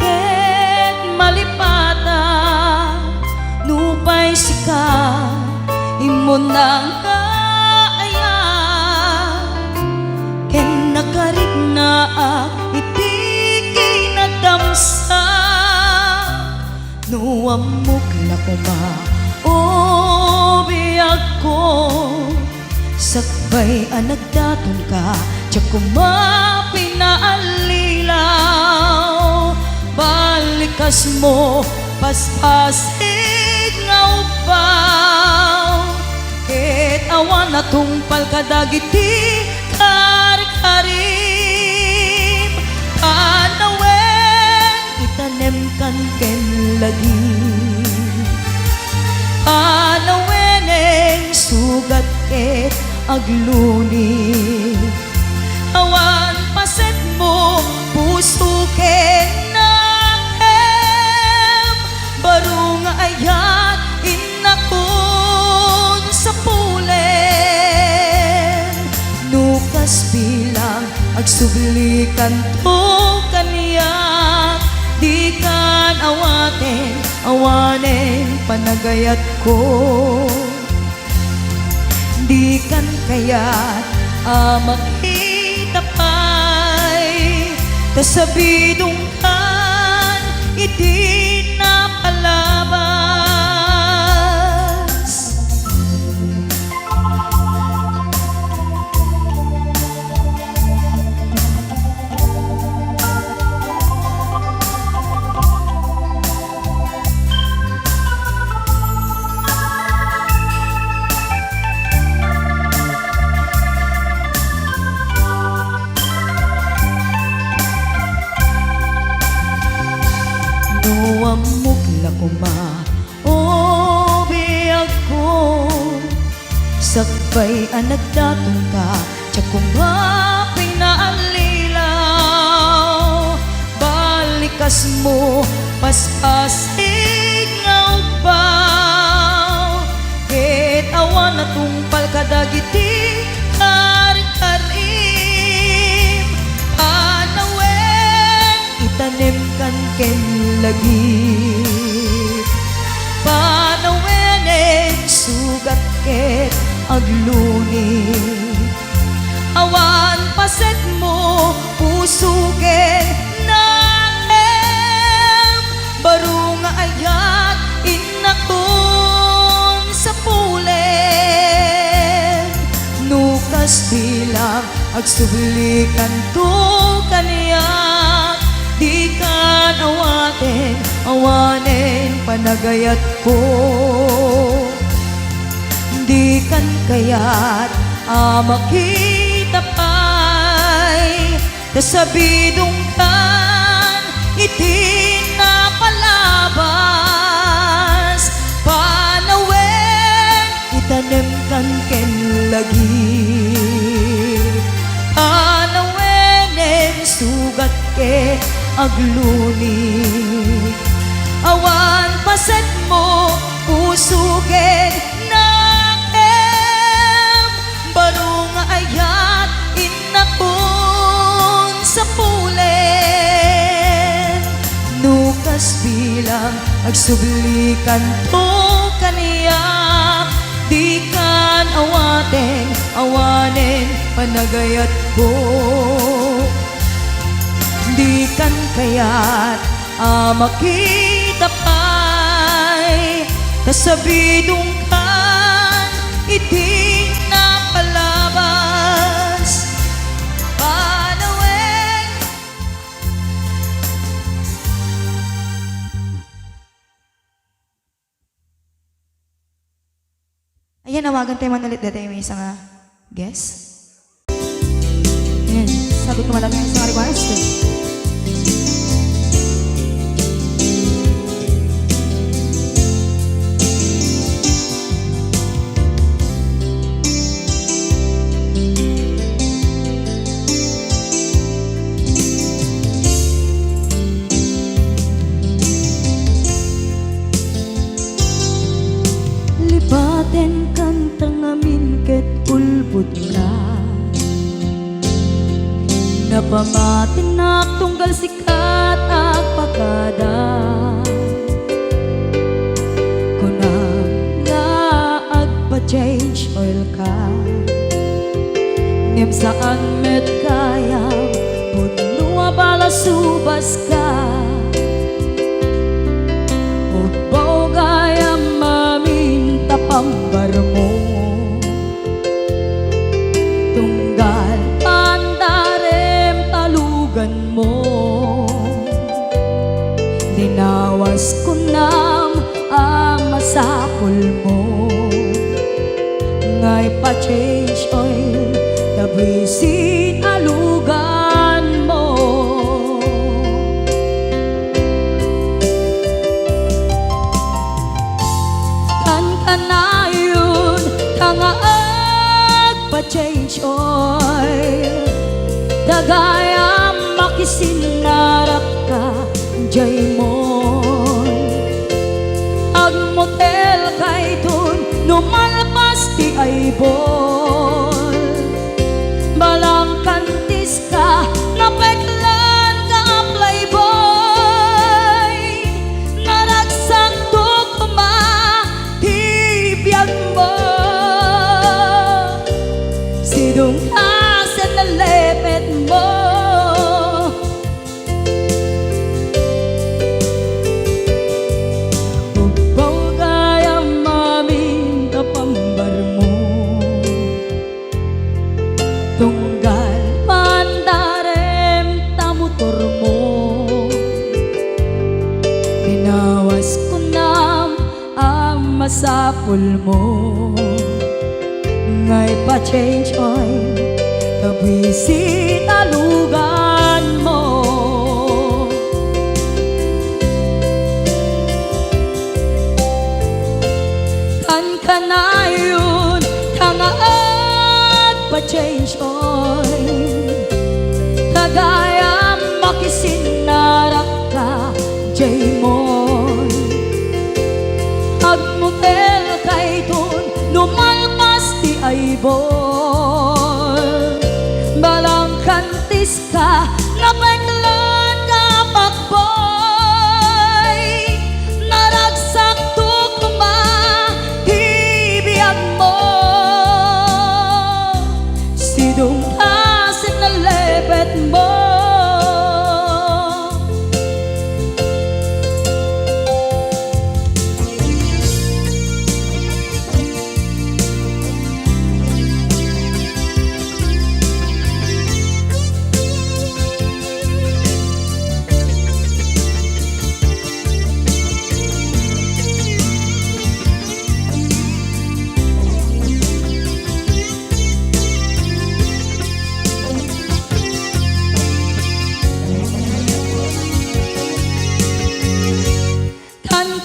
ket malipata nupay sika imo nang kaaya ken nakarig na iti kinagdamsa nuamok na kuma o biyag ko sakbay anagdaton ka tiyak kuma pinaalilaw balikas mo paspasig nga upaw ket awan na tungpal kadagiti kar-karim panawen itanem kan ken lagi panaweneng sugat ket agluni awan paset mo puso ken nakem barong ayat inakon sa pulen nukas bilang agsublikan to kaniya di kan awanen panagayat ko di kan kayat makita pa'y tasabidong kan iti napalabas. Nuamok na kuma o biyag ko sakbay anagdaton ka tiyak kuma pinaalilaw balikas mo paspasig nga upaw ket awan na tungpal kadagiti kar-karim panawen itanem kan ken lagi panaweneng sugat ket agluni awan paset mo puso ken naem barong ayat inakon sa pulen nukas bilang agsublikan to kaniya di kan awanen panagayat ko di kan kayat makita pa'y tasabidong kan iti napalabas panawen itanem kan ken lagi panaweneng sugat ket agluni awan paset mo puso ken naem barong ayat inakon sa pulen nukas bilang agsublikan to kaniya di kan awanen panagayat ko di kan kayat makita pa'y kasabidong kan iti napalabas panawen. Ayan, nawagan tayo manalit dati may isang guest. Ayan, sagot ko malaki ang isang request. Libaten kang tangamin ket pud na napamatinak tunggal sikat ag pagkada kunang nga agpa-change oil ka ngem saan met kaya pudno bala subas ka ubaw gaya maminta pambar mo tunggal pandarem talugan mo dinawas ko nam ang masapul mo ngay pa-change oil tabisin alugan mo kan kanayon tangaag pa-change oil dagayam makisinarak ka jay mon ag motel kay dun numalpas ti aybol balang kantis ka napeklan ka playboy naragsak to kuma tibiyag mo sidong asen na lepet mo ubaw gaya maminta pambar mo tunggal pandarem tamutor mo dinawas ko nam ang masapul mo ngay pa-change oil tabisin alugan mo kan kanayon tangaad pa-change oil kagayam makisinarak ka jay mon ag motel kay dun numalpas ti aybol balang kantis ka napeklan ka pakboy naragsak to kuma tibiyag mo sidong asin na lepet mo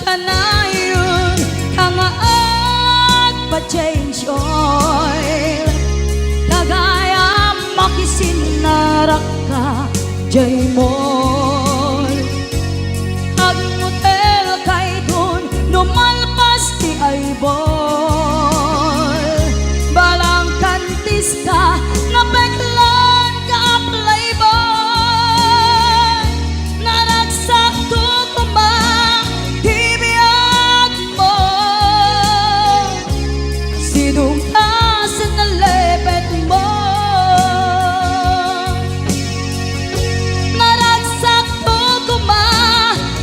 kanayon tangaag pa-change oil kagayam makisinarak ka jay mon ag motel kay dun numalpas ti aybol balang kantis ka napeklan ka playboy naragsak to kuma tibiyag mo sidong asin na lepet mo naragsak to kuma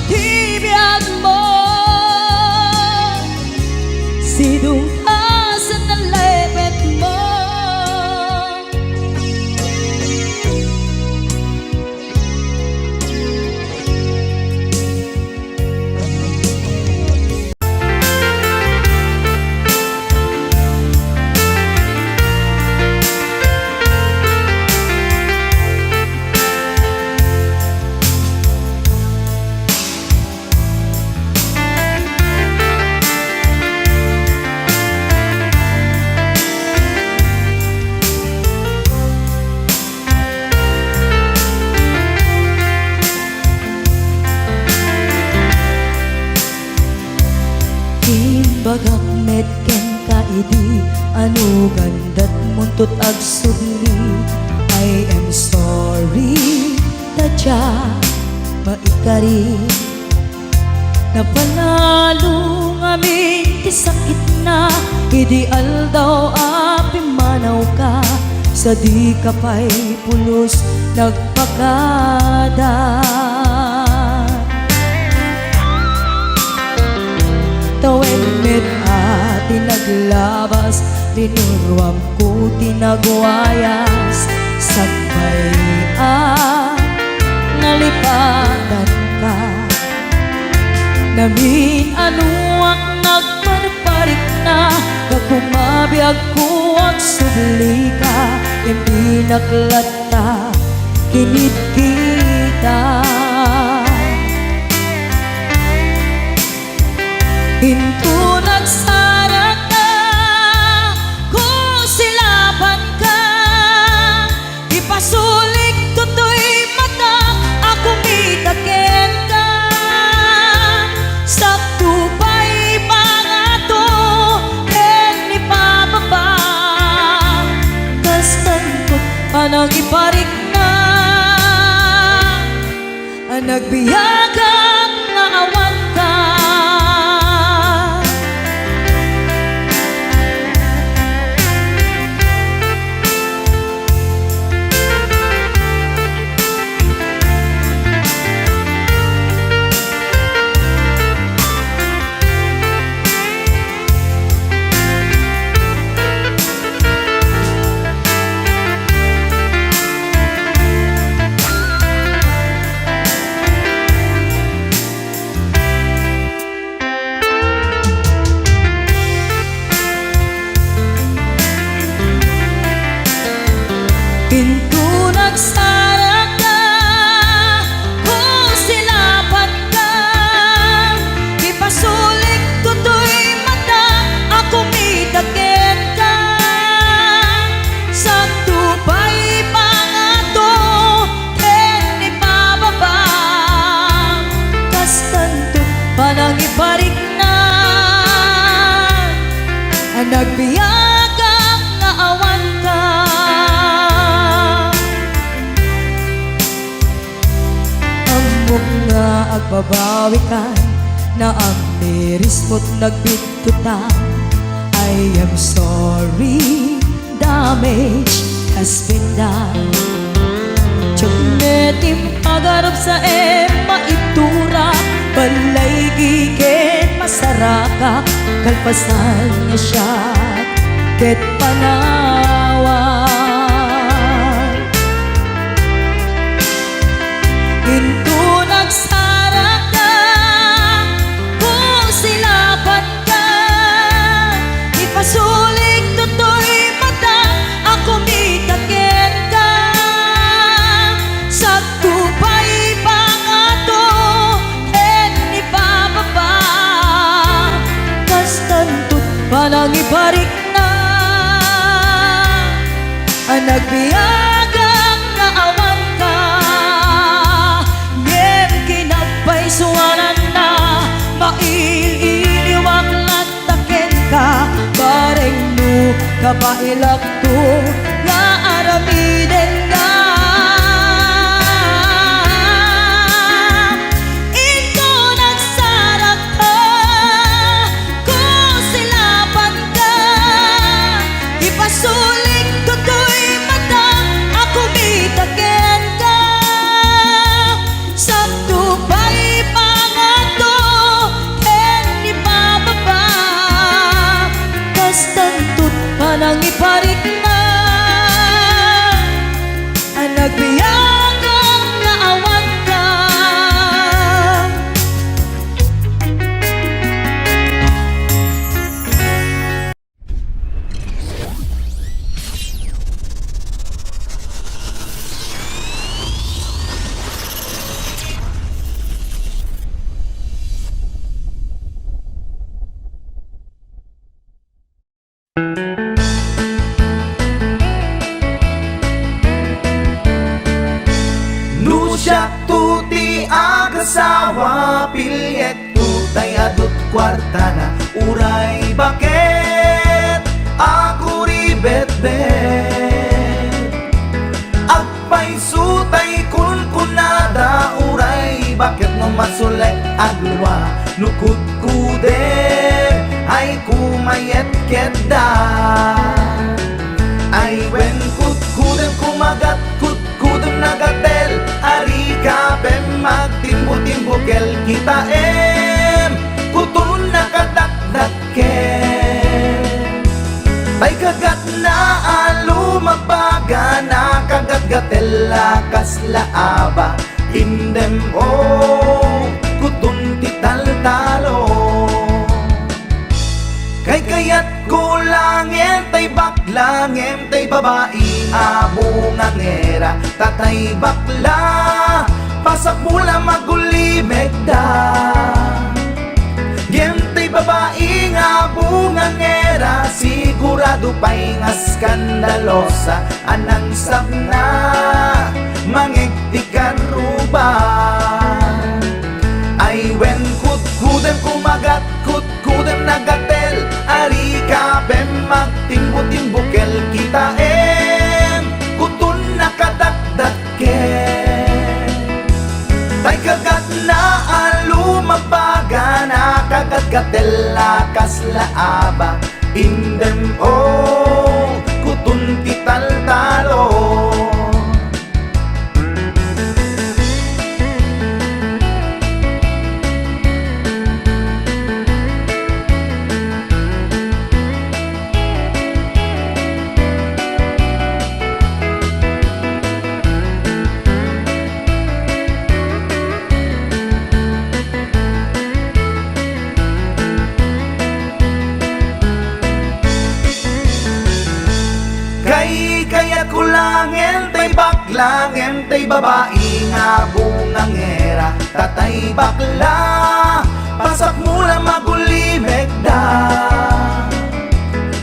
tibiyag mo sidong asin na lepet mo bagak met ken ka idi ano gandat muntot ag subli. I am sorry tadya maikari napanalo ngamin ti sakit na ideal daw api manaw ka sa di ka pa'y pulos nagpakada. Tawen met ati naglabas tinuruam ko tinagwayas sagbay nalipatan ka namin ano ang nagparparik na kakumabiyag ko ang subli ka hindi naklata kinit kita hinto nagsarag na kung silaban ka ipasulik tutoy mata ako mitaken ka sa tupay pangato en ipababa kas tangkot panang iparik na ang nagbiyagang naawan ka. Pinto nagsarag na kung silaban ka ipasulik tutoy mata ako mitaken ka sa tupay pangato en ipababa kas tanto panang iparik na ang nagbiyagang naawan ka. Amok nga agbabawi ka na ang mirismo't nagbitutan. I am sorry, damage has been done. Tiyagnetim pagarap sa maitura balay gigen masaraka kalpasan niya siya ket panawan hinto nagsarag na kung silaban ka ipasulik tutoy mata ako mitaken ka sa tupay pangato en ipababa kas tanto't panang iparik na ang nagbiyagang naawan ka ngem kinagpaisuanan na maililiwag lataken ka bareng no kapailak to nga aramiden ka ito nagsarag ka kung silaban ka ipasulik tutoy mata ako mitaken ka sa tupay pangato en ipababa kas tanto't panang iparik na ang nagbiyagang naawan ka. Nusyak tuti agasawa pilyet tutay adut kwarta na uray bakit bayet keda. Ay wen kutkudem kumagat kutkudem nagatel, ari kapem magtimbo-timbo kel kita kutun nakadakdakel. Ay kagat na alumabaga na kagat-gatel lakas laaba, indem kutun tital-talo. Kay kayat kulangin tay baklangin tay babae abungang era, tatay bakla pasak mula magulimeg da. Gentay babae nga bungang era, sigurado pa'y nga skandalosa, anang sabna mangigtikan ruban. Ay wen kutkudem kumagat kutkudem nagatel, ari kapem magtimbo-timbo kel kita kutun nakadakdakel. Tay kagat na alumabaga na kagat-gatel lakas laaba, indem kutun tital-talo. Kaya kulangin tay baklangin tay babae nga bungang era, tatay bakla pasak mula magulimeg da.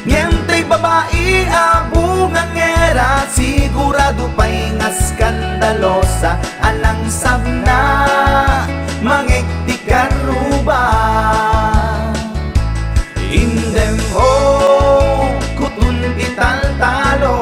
Ngentay babae abungang era, sigurado pa'y nga skandalosa, anang sabna mangigtikan ruban. Indem kutun ital-talo.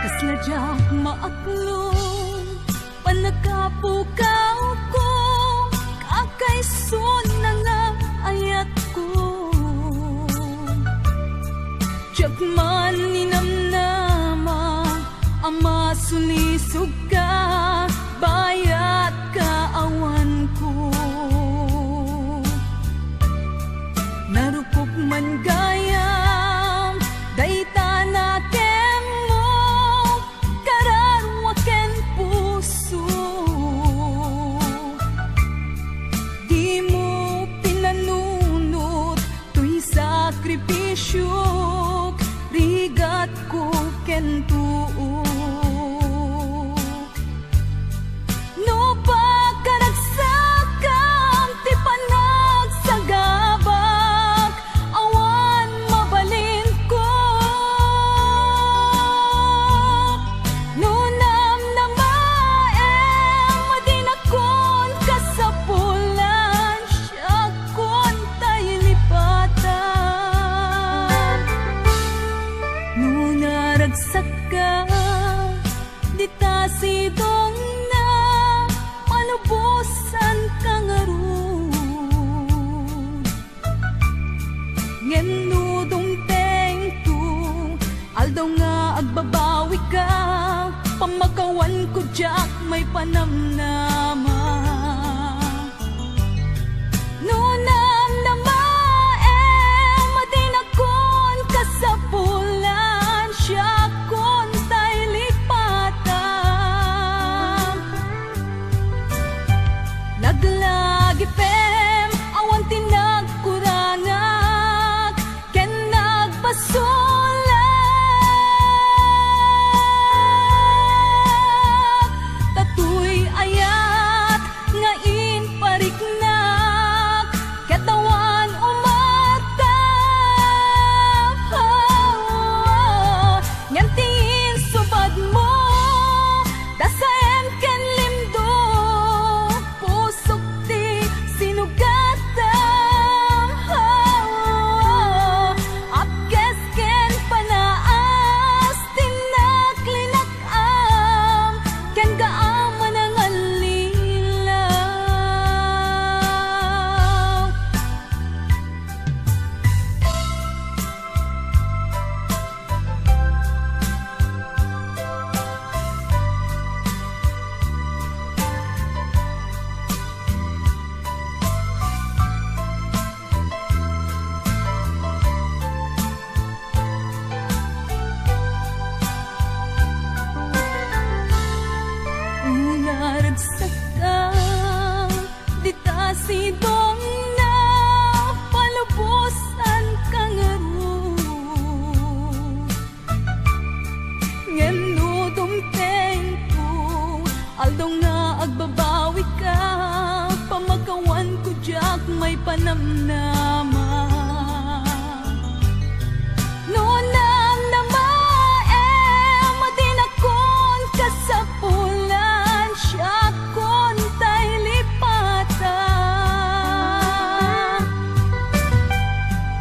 Kasladyak maaklong panagkapukaw ko, kakaisun na nga ayat ko. Tiyagman ninamnama ama sulisog ka, bayat ka awan ko. Narupok man gayam dayta natin mo, kararwaken puso. Di mo pinanunot tuy sakripisyo, rigat ko ken tuo. No pagkaragsakam ti panagsagabak, awan mabalin ko. No namnamaem madinakon kasapulan, siya kon tay lipatan. No naragsak ka, di ta sidong na malubusan ka nga ron. Ngenudong tengtong aldaw nga agbabawi ka, pamagawan ko jak may panamnama. No namnamaem madinakon kasapulan, siya kon tay lipatan. Naglagi pem awan tinagkurangak, ken nagpasulak. Tatuy ayat nga inpariknak, katawan umatap. Aldaw nga agbabawi ka, pamagawan ko jak may panamnama. Noon nang madinakon ka sa pulan, siya kon tay lipatan.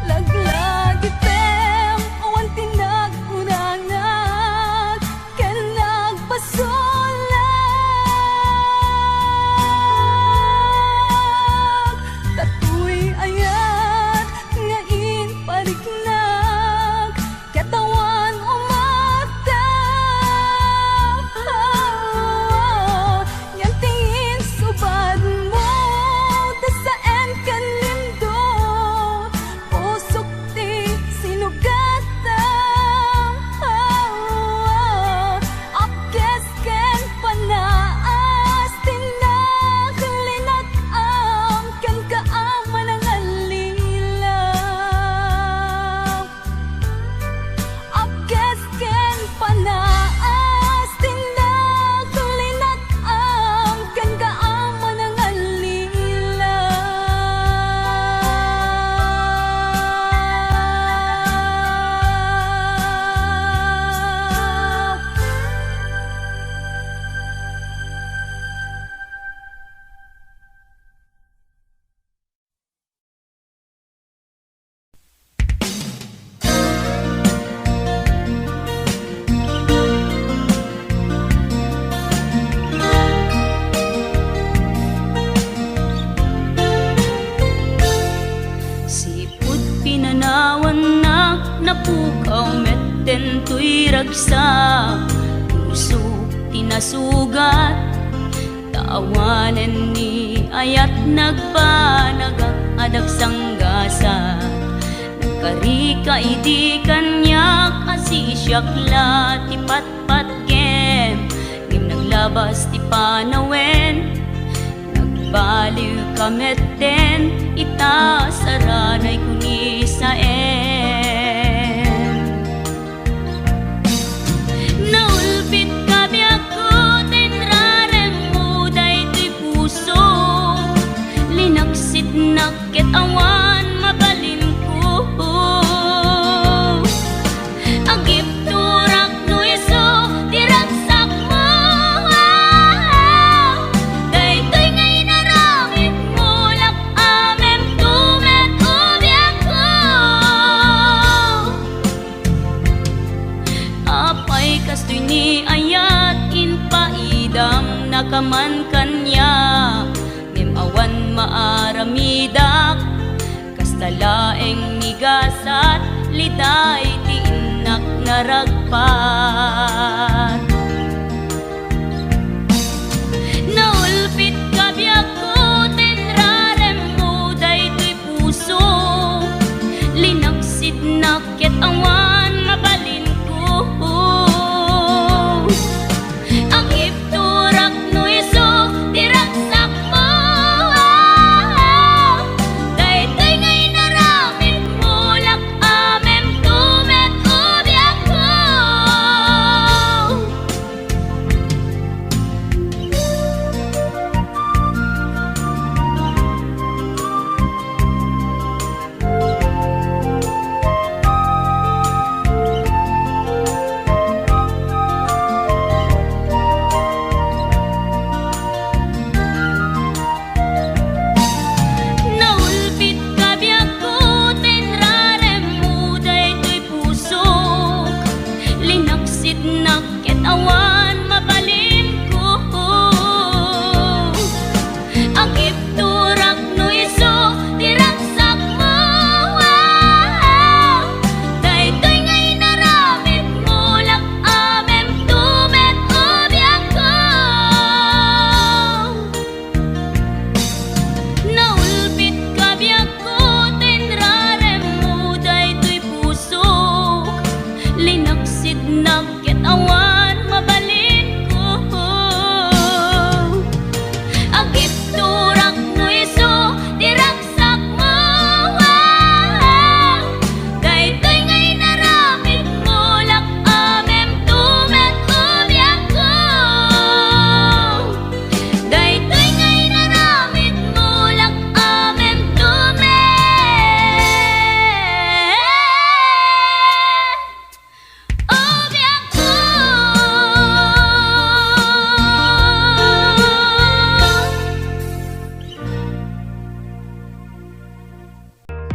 Laglag item, awan tinag-unangag, ken nagpasulag. Tatuy ayat, ngain pariknag, katawan umata. Yang tingin subad mo, dasaan kan lindot, usok ti sinugatan. Apkes ken panaas, tinaklinag-am, kan kaaman ang alilaw. Apkes ken panaas, tinaklinag-am, kan kaaman ang alilaw. Siput pinanawan na napukaw metten tuy ragsa, puso tinasugat, taawanan ni ayat nagpanagak adag sanggasa. Nagkarika idi kanyak asisyakla ti patpat kem, ngim naglabas ti panawen. Baliw kametten, itasaranay kuni sa naulpit kami ako, tinrarem mo daytoy puso. Linaksit nakit awan mabalin ko. Agip turak no iso, diragsak mo. Daytoy ngay naramit mo, lak amem tumet ubiak ko. Apay kastoy ni ayat, inpaidam nakaman kanya. Ngem awan maaramidak, kastalaeng nigasat, liday ti inak naragpat. Naulpit kabiyak ko, tinrarem mo daytoy puso. Linaksit nakit awan mabalin ko. Ang ipturak no iso, diragsak mo. Daytoy ngay naramit mo, lak amem tumet ubiak ko.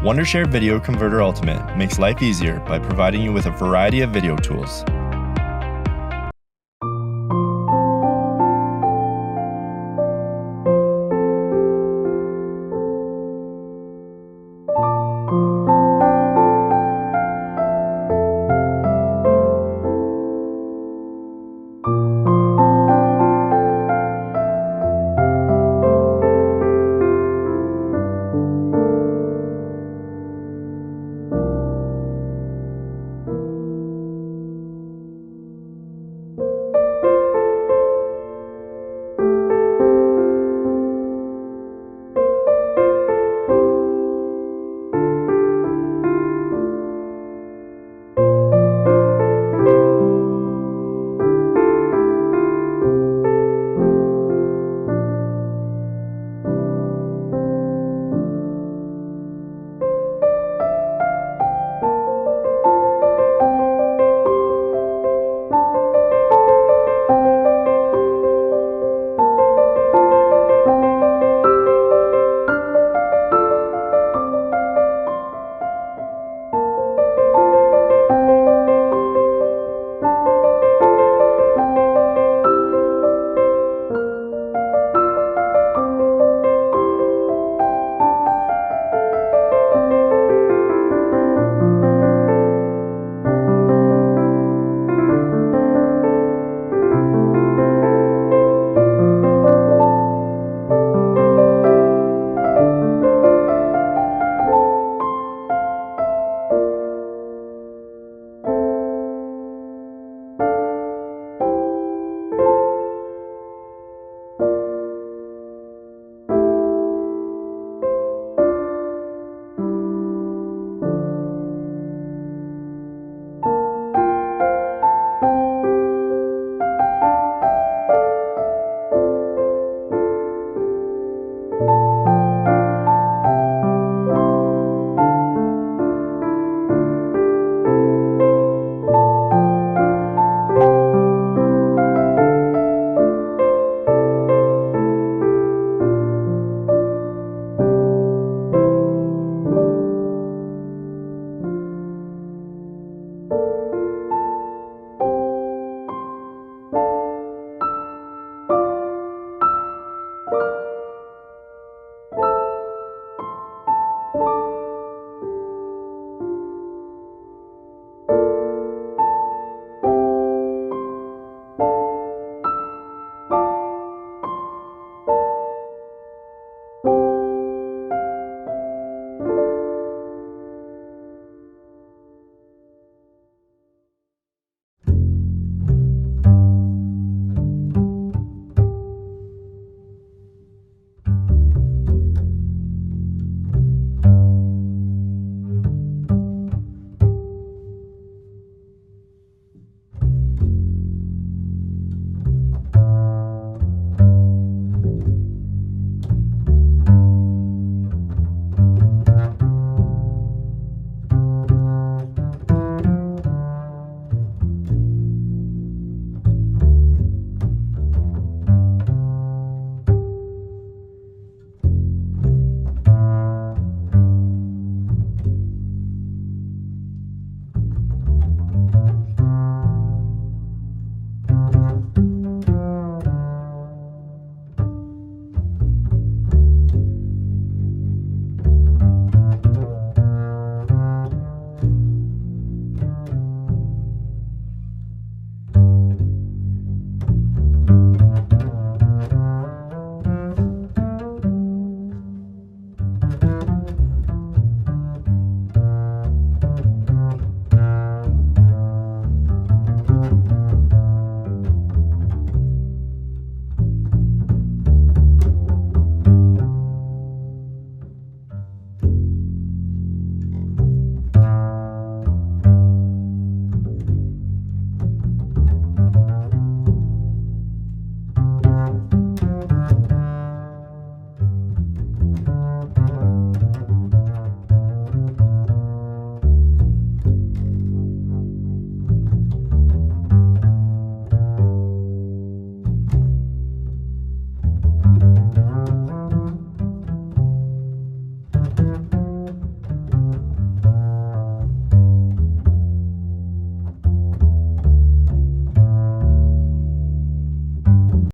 Wondershare Video Converter Ultimate makes life easier by providing you with a variety of video tools.